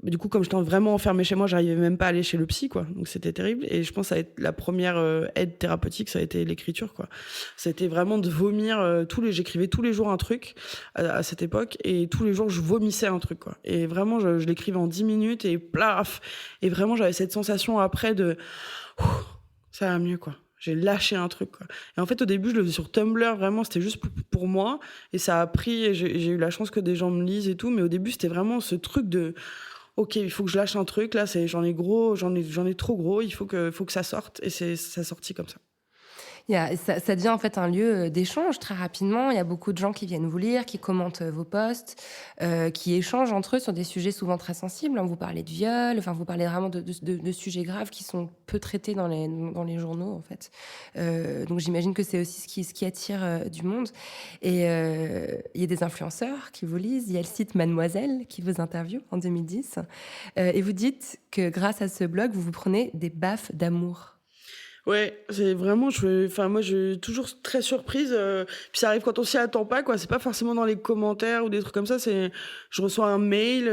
du coup comme j'étais vraiment enfermée chez moi, j'arrivais même pas à aller chez le psy, quoi, donc c'était terrible. Et je pense que ça a été la première aide thérapeutique, ça a été l'écriture, quoi. C'était vraiment de vomir j'écrivais tous les jours un truc à cette époque, et tous les jours je vomissais un truc, quoi. Et vraiment je l'écrivais en 10 minutes et plaf, et vraiment j'avais cette sensation après de ça va mieux, quoi. J'ai lâché un truc, quoi. Et en fait, au début, je le faisais sur Tumblr, vraiment, c'était juste pour moi. Et ça a pris, et j'ai eu la chance que des gens me lisent et tout. Mais au début, c'était vraiment ce truc de, OK, il faut que je lâche un truc. Là, j'en ai trop gros. Il faut que ça sorte. Et ça a sorti comme ça. Ça devient en fait un lieu d'échange très rapidement. Il y a beaucoup de gens qui viennent vous lire, qui commentent vos posts, qui échangent entre eux sur des sujets souvent très sensibles. Vous parlez de viol, enfin vous parlez vraiment de sujets graves qui sont peu traités dans les journaux en fait. Donc j'imagine que c'est aussi ce qui attire du monde. Et il y a des influenceurs qui vous lisent. Il y a le site Mademoiselle qui vous interviewe en 2010. Et vous dites que grâce à ce blog, vous prenez des baffes d'amour. Ouais, c'est vraiment, moi, je suis toujours très surprise. Puis ça arrive quand on s'y attend pas, quoi. C'est pas forcément dans les commentaires ou des trucs comme ça. Je reçois un mail.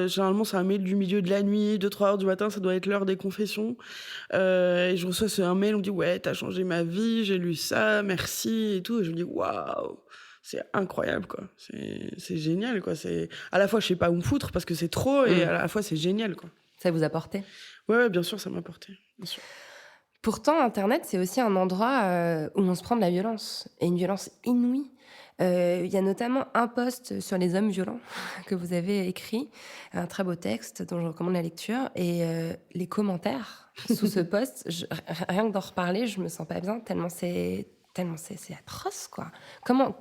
Généralement, c'est un mail du milieu de la nuit, 2-3 heures du matin. Ça doit être l'heure des confessions. Et je reçois un mail. On me dit, ouais, t'as changé ma vie. J'ai lu ça. Merci et tout. Et je me dis, waouh. C'est incroyable, quoi. C'est génial, quoi. À la fois, je sais pas où me foutre parce que c'est trop, et à la fois, c'est génial, quoi. Ça vous a porté ? Ouais, bien sûr, ça m'a porté. Bien sûr. Pourtant, Internet, c'est aussi un endroit où on se prend de la violence, et une violence inouïe. Il y a notamment un post sur les hommes violents que vous avez écrit, un très beau texte dont je recommande la lecture, et les commentaires sous ce post, rien que d'en reparler, je me sens pas bien, tellement c'est atroce, quoi.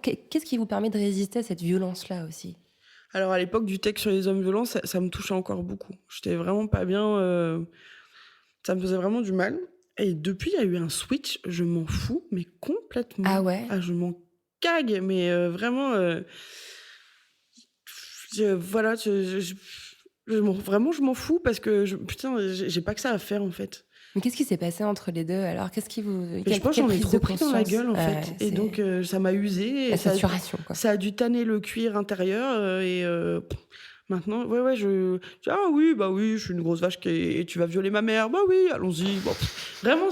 Qu'est-ce qui vous permet de résister à cette violence-là aussi ? Alors, à l'époque du texte sur les hommes violents, ça me touchait encore beaucoup. J'étais vraiment pas bien, ça me faisait vraiment du mal. Et depuis, il y a eu un switch, je m'en fous, mais complètement. Ah ouais ? Je m'en cague, mais vraiment... vraiment, je m'en fous, parce que, j'ai pas que ça à faire, en fait. Mais qu'est-ce qui s'est passé entre les deux, alors ? Qu'est-ce qui vous... Je pense que j'en ai trop pris dans la gueule, en fait. Et donc, ça m'a usé. La saturation, quoi. Ça a dû tanner le cuir intérieur, maintenant, ah oui, bah oui, je suis une grosse vache et tu vas violer ma mère. Bah oui, allons-y. Bon, vraiment,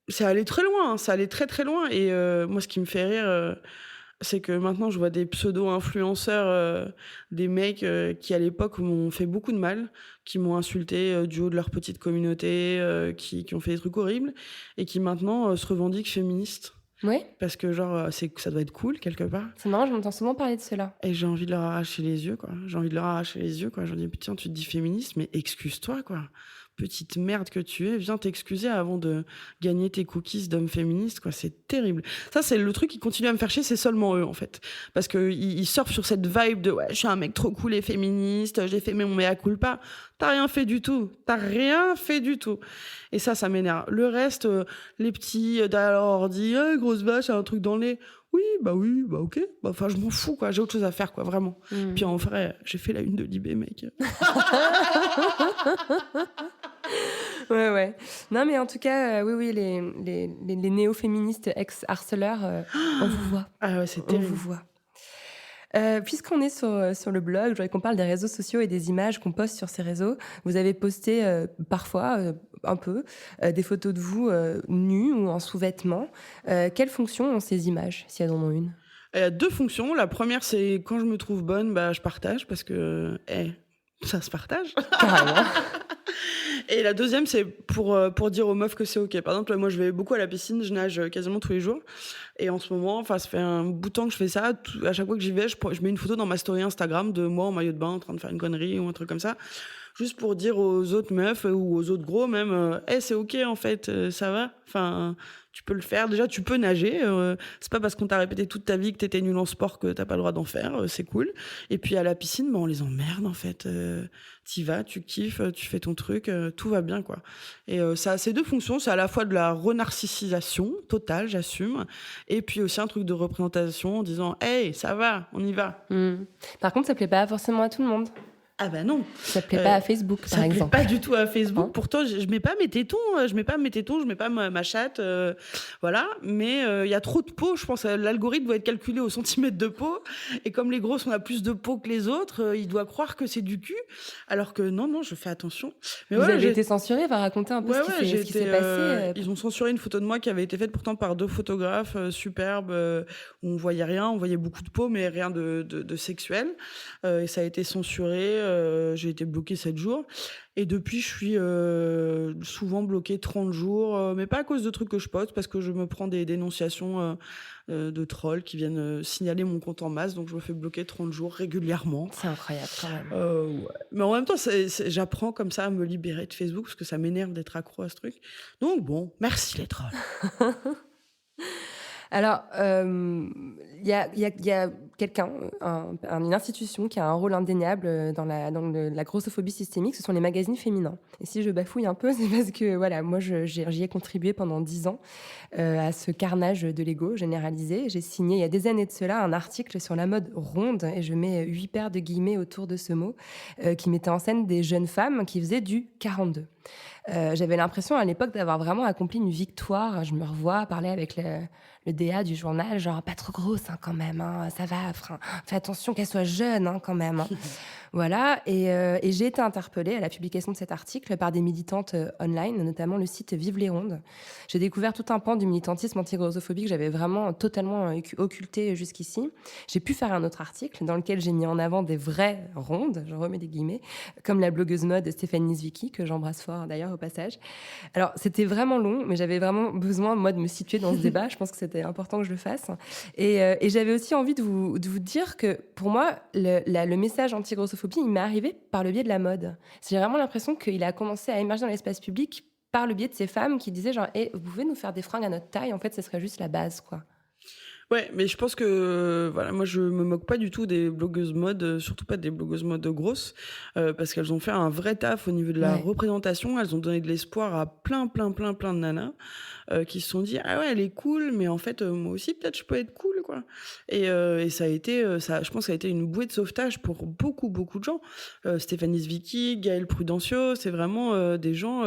c'est allé très loin, ça allait très très loin. Et moi, ce qui me fait rire, c'est que maintenant, je vois des pseudo-influenceurs, des mecs qui, à l'époque, m'ont fait beaucoup de mal, qui m'ont insulté du haut de leur petite communauté, qui ont fait des trucs horribles, et qui maintenant se revendiquent féministes. Oui. Parce que ça doit être cool quelque part. C'est marrant, je m'entends souvent parler de cela. Et j'ai envie de leur arracher les yeux, quoi. J'en dis, putain, tu te dis féministe, mais excuse-toi, quoi. Petite merde que tu es, viens t'excuser avant de gagner tes cookies d'homme féministe, quoi. C'est terrible. Ça, c'est le truc qui continue à me faire chier, c'est seulement eux, en fait. Parce que ils surfent sur cette vibe de, ouais, je suis un mec trop cool et féministe, j'ai fait mon mea culpa. T'as rien fait du tout. Et ça m'énerve. Le reste, les petits, alors, on dit, grosse vache, a un truc dans le nez. oui, ok. Enfin, je m'en fous, quoi. J'ai autre chose à faire, quoi, vraiment. Puis en vrai, j'ai fait la une de Libé, mec. Ouais. Non, mais en tout cas, oui, les néo-féministes ex-harceleurs, on vous voit. Ah ouais, c'est On terrible. vous voit. Puisqu'on est sur le blog, je voudrais qu'on parle des réseaux sociaux et des images qu'on poste sur ces réseaux. Vous avez posté parfois, un peu, des photos de vous nus ou en sous-vêtements. Quelle fonction ont ces images, si elles en ont une? Il y a 2 fonctions. La première, c'est quand je me trouve bonne, je partage parce que, ça se partage. Carrément. Et la deuxième, c'est pour dire aux meufs que c'est OK. Par exemple, moi, je vais beaucoup à la piscine, je nage quasiment tous les jours. Et en ce moment, ça fait un bout de temps que je fais ça. À chaque fois que j'y vais, je mets une photo dans ma story Instagram de moi en maillot de bain en train de faire une connerie ou un truc comme ça. Juste pour dire aux autres meufs ou aux autres gros même, c'est OK en fait, ça va. Enfin, tu peux le faire. Déjà, tu peux nager. C'est pas parce qu'on t'a répété toute ta vie que t'étais nul en sport que t'as pas le droit d'en faire. C'est cool. Et puis à la piscine, on les emmerde en fait. T'y vas, tu kiffes, tu fais ton truc, tout va bien quoi. Et ça a ces 2 fonctions. C'est à la fois de la renarcissisation totale, j'assume, et puis aussi un truc de représentation en disant hey, ça va, on y va. Par contre, ça plaît pas forcément à tout le monde. Ah bah non. Ça plaît pas à Facebook, par ça exemple. plaît pas du tout à Facebook. Hein? Pourtant, je mets pas mes tétons, je mets pas ma chatte, voilà. Mais il y a trop de peau. Je pense l'algorithme doit être calculé au centimètre de peau. Et comme les grosses, on a plus de peau que les autres, il doit croire que c'est du cul. Alors que non, je fais attention. Mais Vous voilà, avez été censuré, va raconter un peu ce qui s'est passé. Ils ont censuré une photo de moi qui avait été faite pourtant par 2 photographes superbes, où on voyait rien, on voyait beaucoup de peau, mais rien de sexuel. Et ça a été censuré. J'ai été bloquée 7 jours. Et depuis, je suis souvent bloquée 30 jours, mais pas à cause de trucs que je poste, parce que je me prends des dénonciations de trolls qui viennent signaler mon compte en masse, donc je me fais bloquer 30 jours régulièrement. C'est incroyable quand même. Ouais. Mais en même temps, j'apprends comme ça à me libérer de Facebook, parce que ça m'énerve d'être accro à ce truc. Donc bon, merci les trolls. Alors, il y a quelqu'un, une institution qui a un rôle indéniable dans la grossophobie systémique, ce sont les magazines féminins. Et si je bafouille un peu, c'est parce que voilà, moi j'y ai contribué pendant 10 ans à ce carnage de l'ego généralisé. J'ai signé il y a des années de cela un article sur la mode ronde, et je mets 8 paires de guillemets autour de ce mot, qui mettait en scène des jeunes femmes qui faisaient du 42. J'avais l'impression à l'époque d'avoir vraiment accompli une victoire. Je me revois parler avec le DA du journal, genre pas trop grosse quand même, ça va, fais attention qu'elle soit jeune quand même. Voilà, et j'ai été interpellée à la publication de cet article par des militantes online, notamment le site Vive les Rondes. J'ai découvert tout un pan du militantisme anti-grossophobie que j'avais vraiment totalement occulté jusqu'ici. J'ai pu faire un autre article dans lequel j'ai mis en avant des vraies rondes, je remets des guillemets, comme la blogueuse mode Stéphanie Zwicky, que j'embrasse fort d'ailleurs au passage. Alors, c'était vraiment long, mais j'avais vraiment besoin, moi, de me situer dans ce débat. Je pense que c'était important que je le fasse. Et j'avais aussi envie de vous dire que, pour moi, le message anti-grossophobie, il m'est arrivé par le biais de la mode. J'ai vraiment l'impression qu'il a commencé à émerger dans l'espace public par le biais de ces femmes qui disaient genre, vous pouvez nous faire des fringues à notre taille, en fait, ce serait juste la base, quoi. Ouais, mais je pense que voilà, moi je me moque pas du tout des blogueuses mode, surtout pas des blogueuses mode grosses, parce qu'elles ont fait un vrai taf au niveau de la représentation. Elles ont donné de l'espoir à plein de nanas qui se sont dit ah ouais, elle est cool, mais en fait moi aussi peut-être je peux être cool quoi. Et ça a été je pense que ça a été une bouée de sauvetage pour beaucoup de gens. Stéphanie Zwicky, Gaëlle Prudencio, c'est vraiment des gens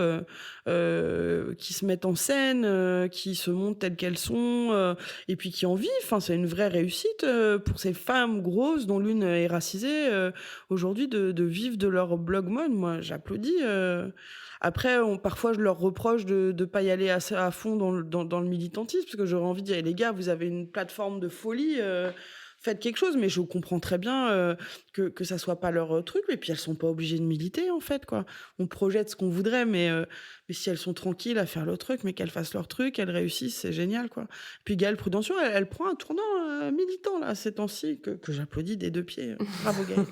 qui se mettent en scène, qui se montrent telles qu'elles sont, et puis qui en vivent. Enfin, c'est une vraie réussite pour ces femmes grosses dont l'une est racisée aujourd'hui de vivre de leur blog mode. Moi, j'applaudis. Après, parfois, je leur reproche de pas y aller assez à fond dans le militantisme, parce que j'aurais envie de dire, les gars, vous avez une plateforme de folie, faites quelque chose. Mais je comprends très bien que ça soit pas leur truc. Et puis, elles sont pas obligées de militer, en fait, quoi. On projette ce qu'on voudrait, mais si elles sont tranquilles à faire leur truc, mais qu'elles fassent leur truc, elles réussissent, c'est génial, quoi. Puis Gaëlle Prudencio, elle prend un tournant militant, là, ces temps-ci, que j'applaudis des 2 pieds. Bravo, Gaëlle.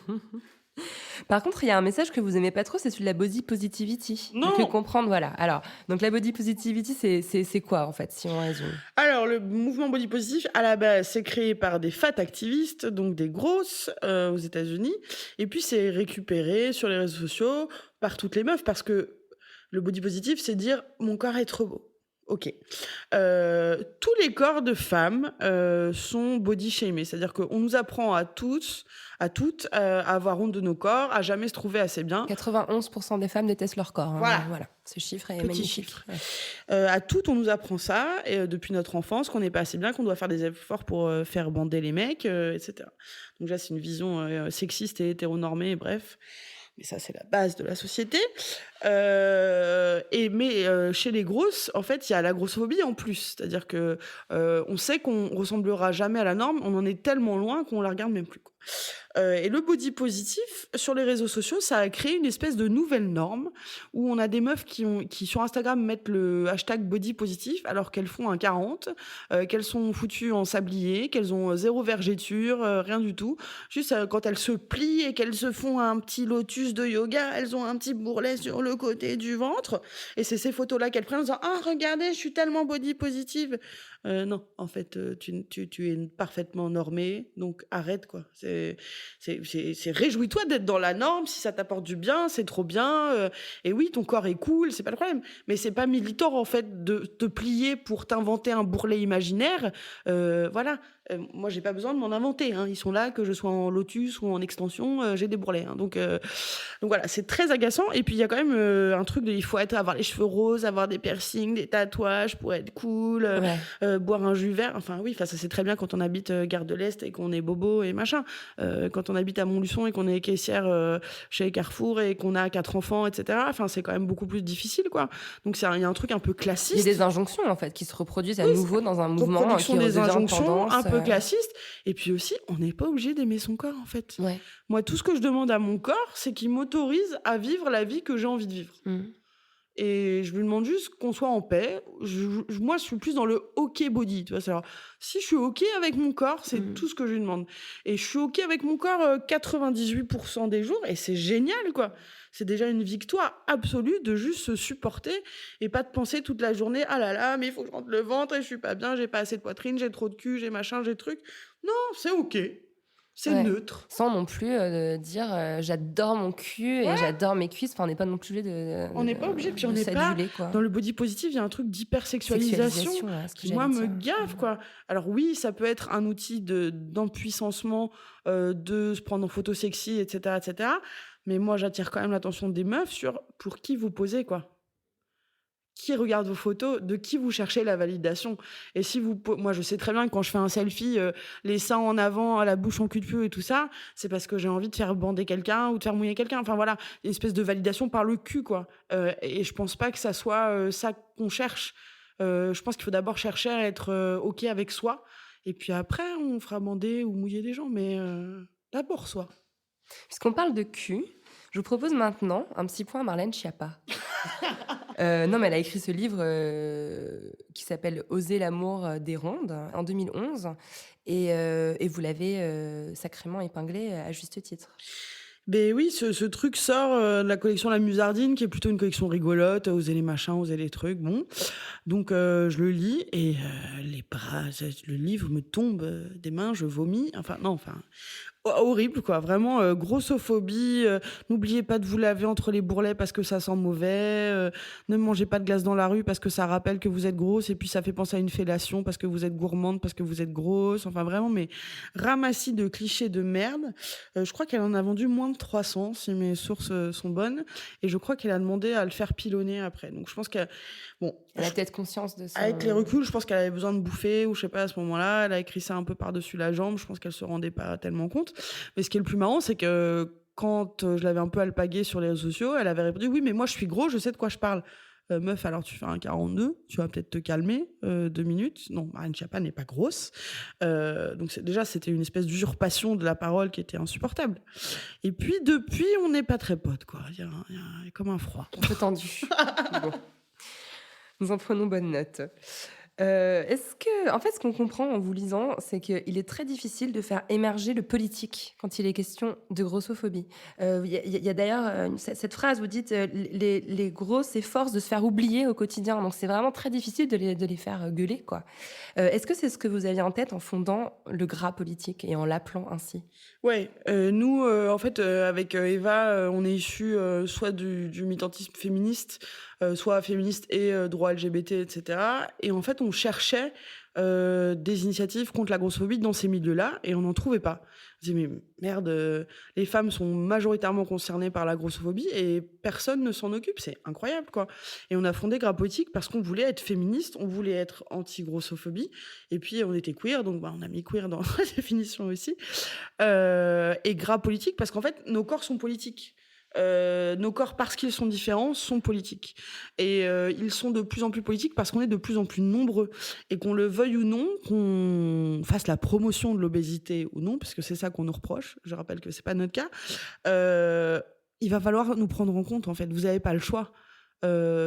Par contre, il y a un message que vous aimez pas trop, c'est celui de la body positivity. Non. Que comprendre, voilà. Alors, donc la body positivity, c'est quoi en fait, si on résume? Alors, le mouvement body positif, à la base, c'est créé par des fat activistes, donc des grosses aux États-Unis, et puis c'est récupéré sur les réseaux sociaux par toutes les meufs, parce que le body positif, c'est dire mon corps est trop beau. Ok. Tous les corps de femmes sont body shamés, c'est-à-dire qu'on nous apprend à toutes, à avoir honte de nos corps, à jamais se trouver assez bien. 91% des femmes détestent leur corps. Voilà. Ce chiffre est Petit magnifique. chiffre. À toutes, on nous apprend ça, et depuis notre enfance, qu'on n'est pas assez bien, qu'on doit faire des efforts pour faire bander les mecs, etc. Donc là, c'est une vision sexiste et hétéronormée, bref. Mais ça, c'est la base de la société. Mais chez les grosses, en fait, il y a la grossophobie en plus. C'est-à-dire que on sait qu'on ressemblera jamais à la norme, on en est tellement loin qu'on la regarde même plus, quoi. Et le body positif, sur les réseaux sociaux, ça a créé une espèce de nouvelle norme où on a des meufs qui sur Instagram mettent le hashtag body positif alors qu'elles font un 40, qu'elles sont foutues en sablier, qu'elles ont zéro vergeture, rien du tout. Juste quand elles se plient et qu'elles se font un petit lotus de yoga, elles ont un petit bourrelet sur le côté du ventre. Et c'est ces photos-là qu'elles prennent en disant « Ah, regardez, je suis tellement body positive !» Non, en fait, tu es parfaitement normée, donc arrête, quoi. C'est réjouis-toi d'être dans la norme, si ça t'apporte du bien, c'est trop bien. Et oui, ton corps est cool, c'est pas le problème. Mais c'est pas militant, en fait, de te plier pour t'inventer un bourrelet imaginaire. Voilà. Moi, j'ai pas besoin de m'en inventer, hein. Ils sont là, que je sois en lotus ou en extension, j'ai des bourrelets, hein. Donc voilà, c'est très agaçant. Et puis, il y a quand même un truc de, il faut avoir les cheveux roses, avoir des piercings, des tatouages pour être cool, boire un jus vert. Enfin, oui, ça c'est très bien quand on habite Gare de l'Est et qu'on est bobo et machin. Quand on habite à Montluçon et qu'on est caissière chez Carrefour et qu'on a 4 enfants, etc. Enfin, c'est quand même beaucoup plus difficile, quoi. Donc, il y a un truc un peu classiste. Il y a des injonctions, en fait, qui se reproduisent à nouveau dans un mouvement qui des injonctions tendance, un peu classistes. Et puis aussi, on n'est pas obligé d'aimer son corps, en fait. Ouais. Moi, tout ce que je demande à mon corps, c'est qu'il m'autorise à vivre la vie que j'ai envie de vivre. Et je lui demande juste qu'on soit en paix. Moi, je suis plus dans le OK body. Tu vois, c'est-à-dire, si je suis OK avec mon corps, c'est tout ce que je lui demande. Et je suis OK avec mon corps 98% des jours. Et c'est génial, quoi. C'est déjà une victoire absolue de juste se supporter et pas de penser toute la journée « Ah là là, mais il faut que je rentre le ventre et je suis pas bien, j'ai pas assez de poitrine, j'ai trop de cul, j'ai machin, j'ai truc. » Non, c'est OK. C'est neutre. Sans non plus dire j'adore mon cul et j'adore mes cuisses. Enfin, on n'est pas non plus obligé on n'est pas obligé, puis on n'est pas... quoi. Dans le body positif, il y a un truc d'hypersexualisation qui, moi, me gaffe, quoi. Alors oui, ça peut être un outil d'empuissancement, de se prendre en photo sexy, etc., etc. Mais moi, j'attire quand même l'attention des meufs sur pour qui vous posez, quoi. Qui regarde vos photos, de qui vous cherchez la validation. Et si moi, je sais très bien que quand je fais un selfie, les seins en avant, la bouche en cul de pied et tout ça, c'est parce que j'ai envie de faire bander quelqu'un ou de faire mouiller quelqu'un. Enfin voilà, une espèce de validation par le cul, quoi. Et je pense pas que ça soit ça qu'on cherche. Je pense qu'il faut d'abord chercher à être OK avec soi. Et puis après, on fera bander ou mouiller des gens. Mais d'abord soi. Puisqu'on parle de cul, je vous propose maintenant un petit point à Marlène Schiappa. Non, mais elle a écrit ce livre qui s'appelle « Oser l'amour des rondes » en 2011. Et vous l'avez sacrément épinglé à juste titre. Ben oui, ce truc sort de la collection La Musardine, qui est plutôt une collection rigolote, oser les machins, oser les trucs, bon. Donc je le lis et les bras, le livre me tombe des mains, je vomis. Horrible, quoi. Vraiment, grossophobie. N'oubliez pas de vous laver entre les bourrelets parce que ça sent mauvais. Ne mangez pas de glace dans la rue parce que ça rappelle que vous êtes grosse et puis ça fait penser à une fellation parce que vous êtes gourmande, parce que vous êtes grosse. Enfin, vraiment, mais ramassis de clichés de merde. Je crois qu'elle en a vendu moins de 300, si mes sources sont bonnes. Et je crois qu'elle a demandé à le faire pilonner après. Donc, je pense qu'elle... Bon, elle a peut-être conscience de ça. Avec les reculs, je pense qu'elle avait besoin de bouffer, ou je sais pas, à ce moment-là, elle a écrit ça un peu par-dessus la jambe, je pense qu'elle se rendait pas tellement compte. Mais ce qui est le plus marrant, c'est que quand je l'avais un peu alpaguée sur les réseaux sociaux, elle avait répondu « Oui, mais moi je suis gros, je sais de quoi je parle. » Meuf, alors tu fais un 42, tu vas peut-être te calmer 2 minutes. Non, Marlène Schiappa n'est pas grosse. Donc déjà, c'était une espèce d'usurpation de la parole qui était insupportable. Et puis depuis, on n'est pas très potes, quoi. Il y a comme un froid. Un peu tendu. Bon. Nous en prenons bonne note. En fait, ce qu'on comprend en vous lisant, c'est qu'il est très difficile de faire émerger le politique quand il est question de grossophobie. Il y a d'ailleurs cette phrase, vous dites les gros s'efforcent de se faire oublier au quotidien. Donc c'est vraiment très difficile de les faire gueuler, quoi. Est-ce que c'est ce que vous aviez en tête en fondant le gras politique et en l'appelant ainsi? Ouais, nous, en fait, avec Eva, on est issus soit du militantisme féministe, soit féministes et droits LGBT, etc. Et en fait, on cherchait des initiatives contre la grossophobie dans ces milieux-là, et on n'en trouvait pas. On disait, mais merde, les femmes sont majoritairement concernées par la grossophobie et personne ne s'en occupe, c'est incroyable, quoi. Et on a fondé Gras Politique parce qu'on voulait être féministe, on voulait être anti-grossophobie, et puis on était queer, donc on a mis queer dans la définition aussi. Et Gras Politique parce qu'en fait, nos corps sont politiques. Nos corps, parce qu'ils sont différents, sont politiques. Et ils sont de plus en plus politiques parce qu'on est de plus en plus nombreux. Et qu'on le veuille ou non, qu'on fasse la promotion de l'obésité ou non, parce que c'est ça qu'on nous reproche, je rappelle que c'est pas notre cas, il va falloir nous prendre en compte, en fait. Vous n'avez pas le choix.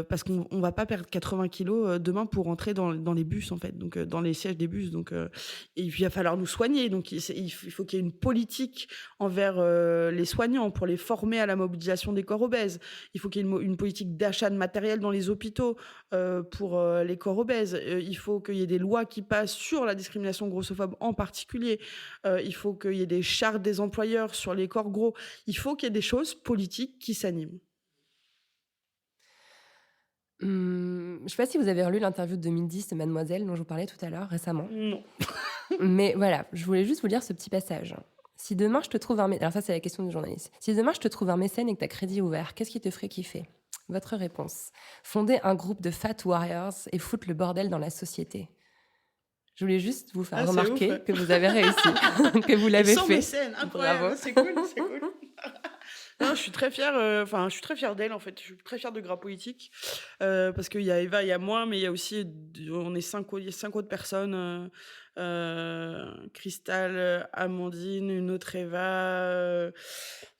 Parce qu'on va pas perdre 80 kilos demain pour rentrer dans les bus, en fait, donc dans les sièges des bus. Donc, et puis il va falloir nous soigner. Donc il faut qu'il y ait une politique envers les soignants pour les former à la mobilisation des corps obèses. Il faut qu'il y ait une politique d'achat de matériel dans les hôpitaux pour les corps obèses. Il faut qu'il y ait des lois qui passent sur la discrimination grossophobe en particulier. Il faut qu'il y ait des chartes des employeurs sur les corps gros. Il faut qu'il y ait des choses politiques qui s'animent. Je ne sais pas si vous avez relu l'interview de 2010 de Mademoiselle dont je vous parlais tout à l'heure récemment. Non. Mais voilà, je voulais juste vous lire ce petit passage. Si demain je te trouve un mécène, alors ça c'est la question du journaliste. Si demain je te trouve un mécène et que tu as crédit ouvert, qu'est-ce qui te ferait kiffer ? Votre réponse : fonder un groupe de fat warriors et foutre le bordel dans la société. Je voulais juste vous faire remarquer ouf, ouais. que vous avez réussi, que vous l'avez sans fait. mécène, incroyable. Bravo. C'est cool, c'est cool. Non, je suis très fière. Je suis très fière d'elle, en fait. Je suis très fière de Gras Politique parce qu'il y a Eva, il y a moi, mais il y a aussi on est 5 autres personnes. Cristal, Amandine, une autre Eva,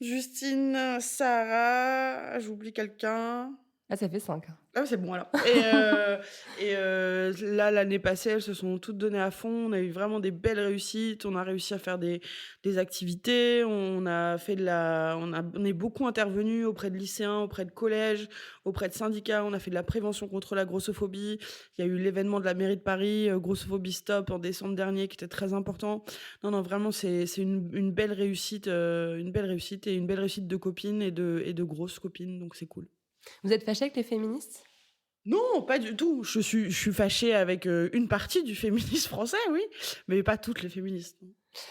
Justine, Sarah. J'oublie quelqu'un. Ah, ça fait 5. Ah, c'est bon alors. Et là, l'année passée, elles se sont toutes données à fond. On a eu vraiment des belles réussites. On a réussi à faire des activités. On est beaucoup intervenu auprès de lycéens, auprès de collèges, auprès de syndicats. On a fait de la prévention contre la grossophobie. Il y a eu l'événement de la mairie de Paris, Grossophobie Stop, en décembre dernier, qui était très important. Non, vraiment, c'est une belle réussite, et une belle réussite de copines et de grosses copines. Donc c'est cool. Vous êtes fâchée avec les féministes ? Non, pas du tout. Je suis fâchée avec une partie du féminisme français, oui, mais pas toutes les féministes.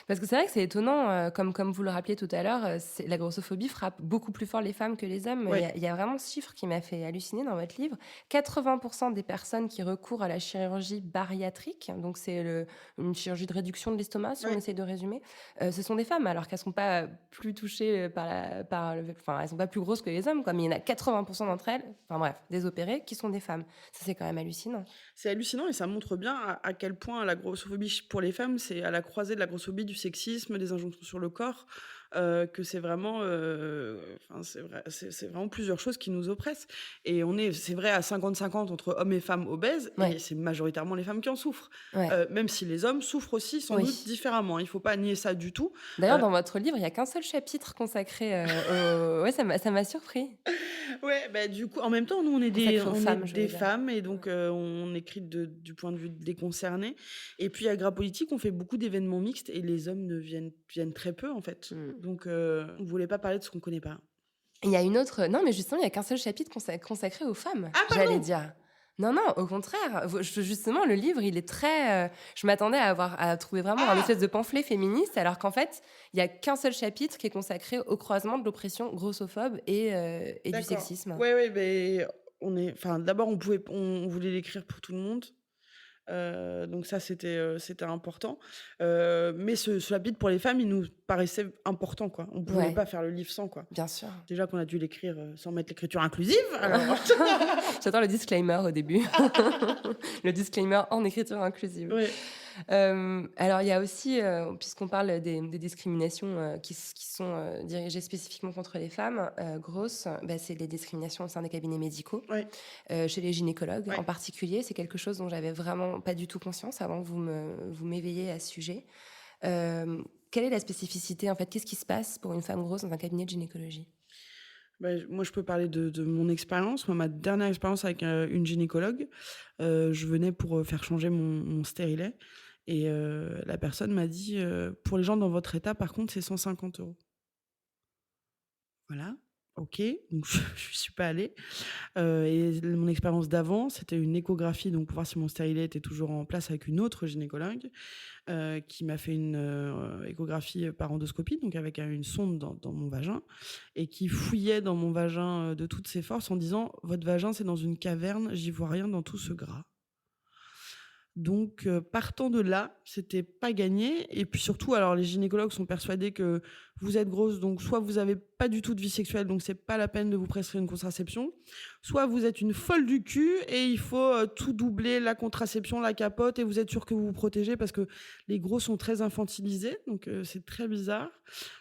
Parce que c'est vrai que c'est étonnant, comme vous le rappeliez tout à l'heure, la grossophobie frappe beaucoup plus fort les femmes que les hommes. Ouais. Il y a vraiment ce chiffre qui m'a fait halluciner dans votre livre. 80% des personnes qui recourent à la chirurgie bariatrique, donc c'est une chirurgie de réduction de l'estomac, si on essaie de résumer, ce sont des femmes, alors qu'elles sont pas plus touchées enfin, elles sont pas plus grosses que les hommes, quoi. Mais il y en a 80% d'entre elles, enfin bref, des opérées, qui sont des femmes. Ça, c'est quand même hallucinant. C'est hallucinant et ça montre bien à quel point la grossophobie pour les femmes, c'est à la croisée de la grossophobie, du sexisme, des injonctions sur le corps, que c'est vraiment, c'est vraiment plusieurs choses qui nous oppressent. Et c'est vrai, à 50-50 entre hommes et femmes obèses, et c'est majoritairement les femmes qui en souffrent. Ouais. Même si les hommes souffrent aussi, sans doute différemment. Il faut pas nier ça du tout. D'ailleurs, dans votre livre, il y a qu'un seul chapitre consacré Ouais, ça m'a surpris. Ouais, bah, du coup, en même temps, nous, on est des femmes, et donc on écrit du point de vue des concernés. Et puis, à Gras Politique, on fait beaucoup d'événements mixtes, et les hommes viennent très peu, en fait. Donc, on voulait pas parler de ce qu'on connaît pas. Il y a une autre... Non, mais justement, il y a qu'un seul chapitre consacré aux femmes, j'allais dire. Non, au contraire. Justement, le livre, il est très... je m'attendais à trouver vraiment un espèce de pamphlet féministe, alors qu'en fait, il y a qu'un seul chapitre qui est consacré au croisement de l'oppression grossophobe et du sexisme. Oui, mais d'abord, on voulait l'écrire pour tout le monde. Donc ça, c'était important. Mais ce chapitre pour les femmes, il nous paraissait important, quoi. On pouvait pas faire le livre sans, quoi. Bien sûr. Déjà qu'on a dû l'écrire sans mettre l'écriture inclusive. Alors... J'attends le disclaimer au début. Le disclaimer en écriture inclusive. Oui. Alors, il y a aussi, puisqu'on parle des discriminations qui sont dirigées spécifiquement contre les femmes grosses, c'est les discriminations au sein des cabinets médicaux, chez les gynécologues en particulier. C'est quelque chose dont j'avais vraiment pas du tout conscience avant que vous m'éveilliez à ce sujet. Quelle est la spécificité, en fait ? Qu'est-ce qui se passe pour une femme grosse dans un cabinet de gynécologie ? Moi, je peux parler de mon expérience. Moi, ma dernière expérience avec une gynécologue, je venais pour faire changer mon stérilet. Et la personne m'a dit, pour les gens dans votre état, par contre, c'est 150 €. Voilà. OK, donc je suis pas allée. Et mon expérience d'avant, c'était une échographie, donc pour voir si mon stérilet était toujours en place avec une autre gynécologue, qui m'a fait une, échographie par endoscopie, donc avec une sonde dans mon vagin et qui fouillait dans mon vagin, de toutes ses forces en disant: «Votre vagin, c'est dans une caverne, j'y vois rien dans tout ce gras». Donc, partant de là, c'était pas gagné et puis surtout, alors les gynécologues sont persuadés que vous êtes grosse, donc soit vous avez pas du tout de vie sexuelle, donc c'est pas la peine de vous prescrire une contraception, soit vous êtes une folle du cul et il faut, tout doubler, la contraception, la capote et vous êtes sûr que vous vous protégez parce que les gros sont très infantilisés, donc c'est très bizarre.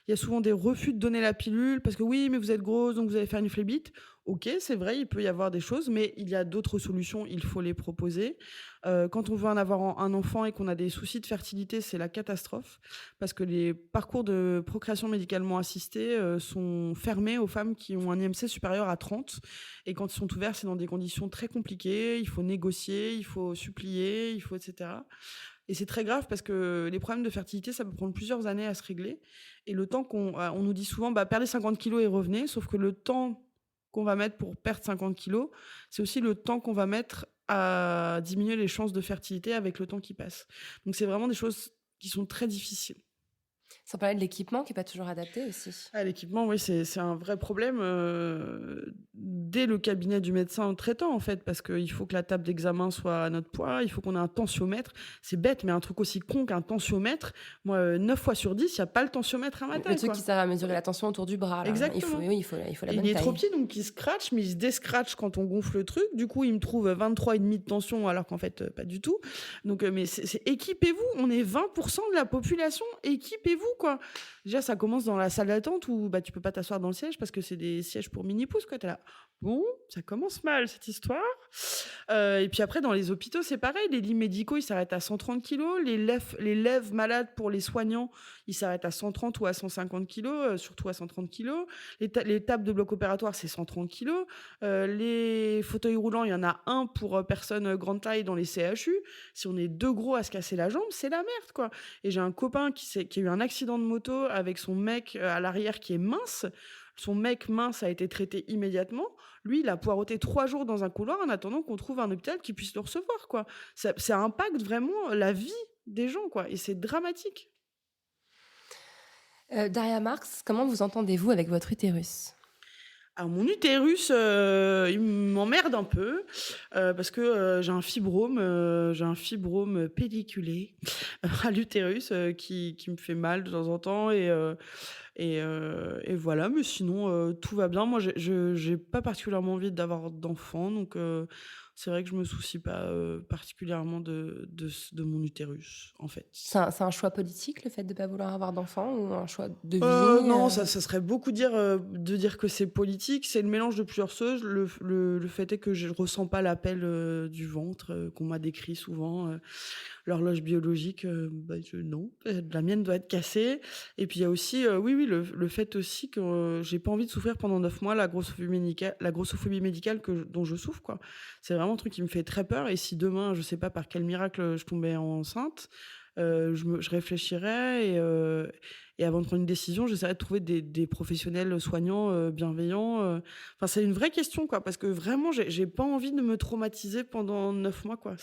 Il y a souvent des refus de donner la pilule parce que: «Oui, mais vous êtes grosse, donc vous allez faire une phlébite». OK, c'est vrai, il peut y avoir des choses, mais il y a d'autres solutions, il faut les proposer. Quand on veut en avoir un enfant et qu'on a des soucis de fertilité, c'est la catastrophe parce que les parcours de procréation médicalement assistée, sont fermés aux femmes qui ont un IMC supérieur à 30 et quand ils sont ouverts, c'est dans des conditions très compliquées. Il faut négocier, il faut supplier, il faut et cetera et c'est très grave parce que les problèmes de fertilité, ça peut prendre plusieurs années à se régler et le temps on nous dit souvent: «Bah, perdez 50 kilos et revenez», sauf que le temps qu'on va mettre pour perdre 50 kilos, c'est aussi le temps qu'on va mettre à diminuer les chances de fertilité avec le temps qui passe. Donc c'est vraiment des choses qui sont très difficiles. Sans parler de l'équipement qui est pas toujours adapté aussi. Ah, l'équipement, oui, c'est un vrai problème, dès le cabinet du médecin traitant, en fait, parce qu'il faut que la table d'examen soit à notre poids, il faut qu'on ait un tensiomètre. C'est bête, mais un truc aussi con qu'un tensiomètre, moi, 9 fois sur 10, il y a pas le tensiomètre à ma taille, Le truc quoi. qui sert à mesurer la tension autour du bras, là. Exactement. Il faut la Et bonne il est taille. trop petit, donc il scratch, mais il se déscratch quand on gonfle le truc. Du coup, il me trouve 23,5 de tension, alors qu'en fait, pas du tout. Donc, mais équipez-vous, on est 20% de la population, équipez-vous, quoi. Déjà, ça commence dans la salle d'attente où bah, tu peux pas t'asseoir dans le siège parce que c'est des sièges pour mini-pouces, quoi. T'es là, bon, ça commence mal, cette histoire. Et puis après, dans les hôpitaux, c'est pareil. Les lits médicaux, ils s'arrêtent à 130 kilos. Les lèvres malades pour les soignants, ils s'arrêtent à 130 ou à 150 kilos, surtout à 130 kilos. Les tables de bloc opératoire, c'est 130 kilos. Les fauteuils roulants, il y en a un pour personnes grande taille dans les CHU. Si on est deux gros à se casser la jambe, c'est la merde, quoi. Et j'ai un copain qui a eu un accident de moto avec son mec à l'arrière qui est mince. Son mec mince a été traité immédiatement. Lui, il a poireauté 3 jours dans un couloir en attendant qu'on trouve un hôpital qui puisse le recevoir, quoi. Ça impacte vraiment la vie des gens, quoi. Et c'est dramatique. Daria Marx, comment vous entendez-vous avec votre utérus? Alors mon utérus, il m'emmerde un peu parce que j'ai un fibrome pelliculé à l'utérus qui me fait mal de temps en temps et voilà. Mais sinon tout va bien. Moi, j'ai pas particulièrement envie d'avoir d'enfants, donc c'est vrai que je me soucie pas particulièrement de mon utérus, en fait. C'est un choix politique, le fait de pas vouloir avoir d'enfants, ou un choix de vie? Non, ça serait beaucoup de dire que c'est politique. C'est le mélange de plusieurs choses. Le fait est que je ressens pas l'appel du ventre qu'on m'a décrit souvent. L'horloge biologique, non. La mienne doit être cassée. Et puis il y a aussi, oui, le fait aussi que j'ai pas envie de souffrir pendant 9 mois la grossophobie médicale dont je souffre, quoi. C'est vraiment un truc qui me fait très peur. Et si demain, je sais pas par quel miracle, je tombais enceinte, je réfléchirais et avant de prendre une décision, j'essaierais de trouver des professionnels soignants bienveillants. Enfin, c'est une vraie question, quoi, parce que vraiment, j'ai pas envie de me traumatiser pendant 9 mois, quoi.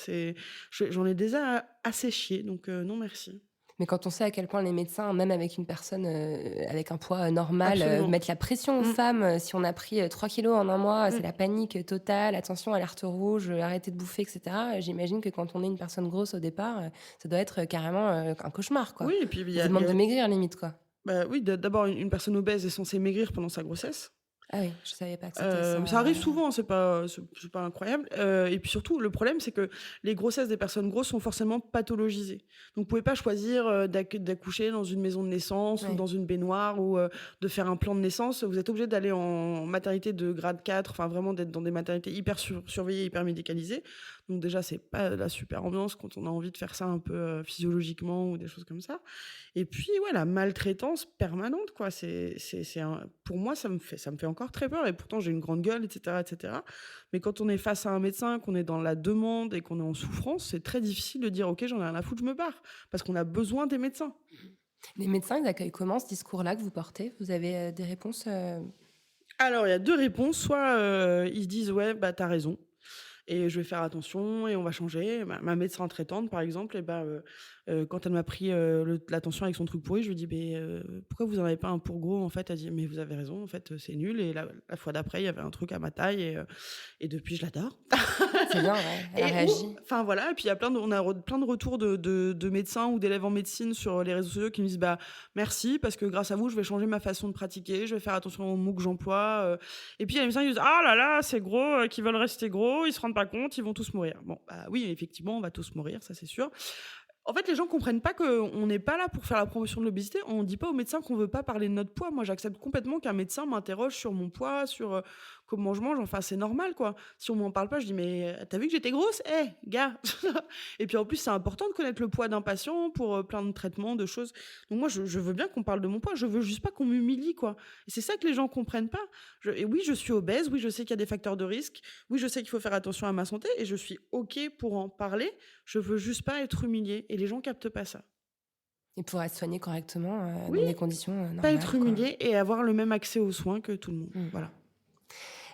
J'en ai déjà assez chié, donc non merci. Mais quand on sait à quel point les médecins, même avec une personne avec un poids normal, mettent la pression aux femmes, si on a pris 3 kilos en un mois, c'est la panique totale, attention, alerte rouge, arrêtez de bouffer, etc. J'imagine que quand on est une personne grosse au départ, ça doit être carrément un cauchemar, quoi. Oui, et puis on demande de maigrir, limite, quoi. Bah oui, d'abord, une personne obèse est censée maigrir pendant sa grossesse. Ah oui, je savais pas que c'était ça arrive souvent, c'est pas incroyable. Et puis surtout, le problème, c'est que les grossesses des personnes grosses sont forcément pathologisées. Donc, vous pouvez pas choisir d'accoucher dans une maison de naissance ou dans une baignoire ou de faire un plan de naissance. Vous êtes obligé d'aller en maternité de grade 4, enfin vraiment d'être dans des maternités hyper surveillées, hyper médicalisées. Donc déjà, c'est pas la super ambiance quand on a envie de faire ça un peu physiologiquement ou des choses comme ça. Et puis, ouais, la maltraitance permanente, quoi. Pour moi, ça me fait encore très peur. Et pourtant, j'ai une grande gueule, etc., etc. Mais quand on est face à un médecin, qu'on est dans la demande et qu'on est en souffrance, c'est très difficile de dire, OK, j'en ai rien à foutre, je me barre. Parce qu'on a besoin des médecins. Les médecins, ils accueillent comment ce discours-là que vous portez? Vous avez des réponses Alors, il y a 2 réponses. Soit, ils disent: «Ouais, bah, tu as raison et je vais faire attention et on va changer». Ma médecin traitante, par exemple, quand elle m'a pris, la tension avec son truc pourri, je lui dis: pourquoi vous en avez pas un pour gros, en fait?» Elle dit: «Mais vous avez raison, en fait, c'est nul et la fois d'après, il y avait un truc à ma taille et depuis, je l'adore». C'est bien, ouais, elle a réagi. Enfin voilà, et puis il y a plein de retours de médecins ou d'élèves en médecine sur les réseaux sociaux qui me disent: «Bah, merci parce que grâce à vous, je vais changer ma façon de pratiquer, je vais faire attention aux mots que j'emploie», et puis il y a les médecins qui disent: «Ah là là, c'est gros, qui veulent rester gros, ils se rendent pas compte, ils vont tous mourir». Bon, bah oui, effectivement, on va tous mourir, ça c'est sûr. En fait, les gens comprennent pas qu'on n'est pas là pour faire la promotion de l'obésité. On dit pas aux médecins qu'on veut pas parler de notre poids. Moi, j'accepte complètement qu'un médecin m'interroge sur mon poids, sur comment je mange. Enfin, c'est normal, quoi. Si on m'en parle pas, je dis: «Mais t'as vu que j'étais grosse? Gars!» Et puis en plus, c'est important de connaître le poids d'un patient pour plein de traitements, de choses. Donc moi, je veux bien qu'on parle de mon poids. Je veux juste pas qu'on m'humilie, quoi. Et c'est ça que les gens comprennent pas. Et oui, je suis obèse. Oui, je sais qu'il y a des facteurs de risque. Oui, je sais qu'il faut faire attention à ma santé. Et je suis OK pour en parler. Je veux juste pas être humiliée. Et les gens captent pas ça. Et pour être soigné correctement Oui, dans des conditions normales. Pas être quoi. humilié et avoir le même accès aux soins que tout le monde. Voilà.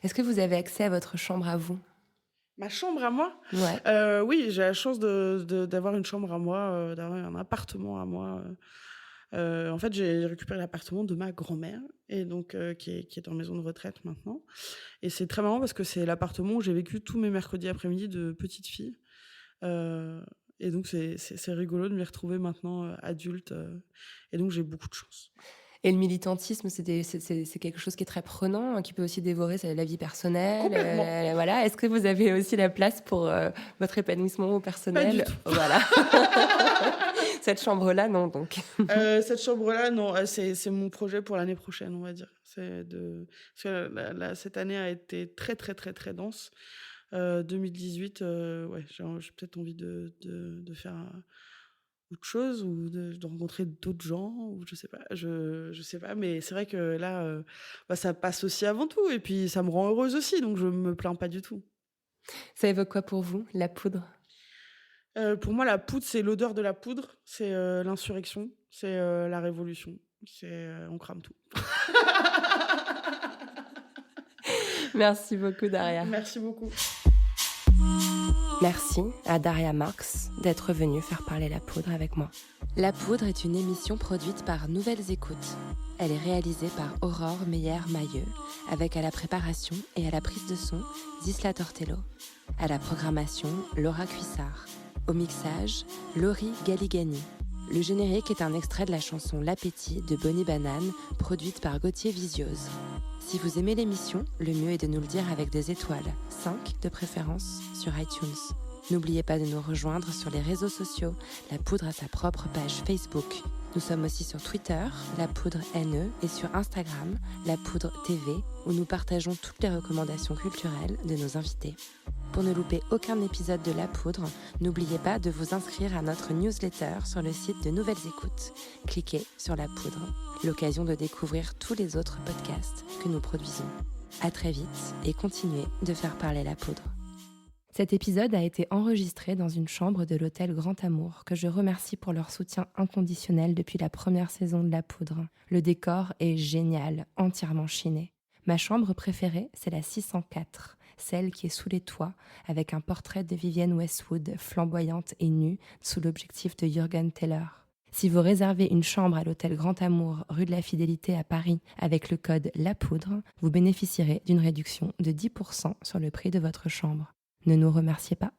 Est-ce que vous avez accès à votre chambre à vous? Ma chambre à moi? Ouais. Oui, j'ai la chance d'avoir une chambre à moi, d'avoir un appartement à moi. En fait, j'ai récupéré l'appartement de ma grand-mère et donc qui est en maison de retraite maintenant. Et c'est très marrant parce que c'est l'appartement où j'ai vécu tous mes mercredis après-midi de petite fille. Et donc c'est rigolo de m'y retrouver maintenant adulte. Et donc j'ai beaucoup de chance. Et le militantisme, c'est quelque chose qui est très prenant, qui peut aussi dévorer la vie personnelle. Complètement. Voilà. Est-ce que vous avez aussi la place pour votre épanouissement personnel? Pas du tout. Voilà. Cette chambre-là, non, donc. Cette chambre-là, non, c'est mon projet pour l'année prochaine, on va dire. Parce que cette année a été très, très, très, très dense. 2018, ouais, j'ai peut-être envie de faire autre chose ou de rencontrer d'autres gens ou je sais pas, je sais pas, mais c'est vrai que là, ça passe aussi avant tout et puis ça me rend heureuse aussi, donc je me plains pas du tout. Ça évoque quoi pour vous, la poudre? Pour moi, la poudre, c'est l'odeur de la poudre, c'est l'insurrection, c'est la révolution, c'est on crame tout. Merci beaucoup, Daria. Merci beaucoup. Merci à Daria Marx d'être venue faire parler la poudre avec moi. La poudre est une émission produite par Nouvelles Écoutes. Elle est réalisée par Aurore Meyer-Mailleux, avec à la préparation et à la prise de son Zisla Tortello. À la programmation, Laura Cuissard. Au mixage, Laurie Galigani. Le générique est un extrait de la chanson L'appétit de Bonnie Banane, produite par Gauthier Visiose. Si vous aimez l'émission, le mieux est de nous le dire avec des étoiles, 5 de préférence, sur iTunes. N'oubliez pas de nous rejoindre sur les réseaux sociaux. La Poudre a sa propre page Facebook. Nous sommes aussi sur Twitter, La Poudre NE, et sur Instagram, La Poudre TV, où nous partageons toutes les recommandations culturelles de nos invités. Pour ne louper aucun épisode de La Poudre, n'oubliez pas de vous inscrire à notre newsletter sur le site de Nouvelles Écoutes. Cliquez sur La Poudre, l'occasion de découvrir tous les autres podcasts que nous produisons. À très vite et continuez de faire parler la poudre. Cet épisode a été enregistré dans une chambre de l'hôtel Grand Amour, que je remercie pour leur soutien inconditionnel depuis la première saison de La Poudre. Le décor est génial, entièrement chiné. Ma chambre préférée, c'est la 604, celle qui est sous les toits, avec un portrait de Vivienne Westwood, flamboyante et nue, sous l'objectif de Jürgen Teller. Si vous réservez une chambre à l'hôtel Grand Amour, rue de la Fidélité à Paris, avec le code La Poudre, vous bénéficierez d'une réduction de 10% sur le prix de votre chambre. Ne nous remerciez pas.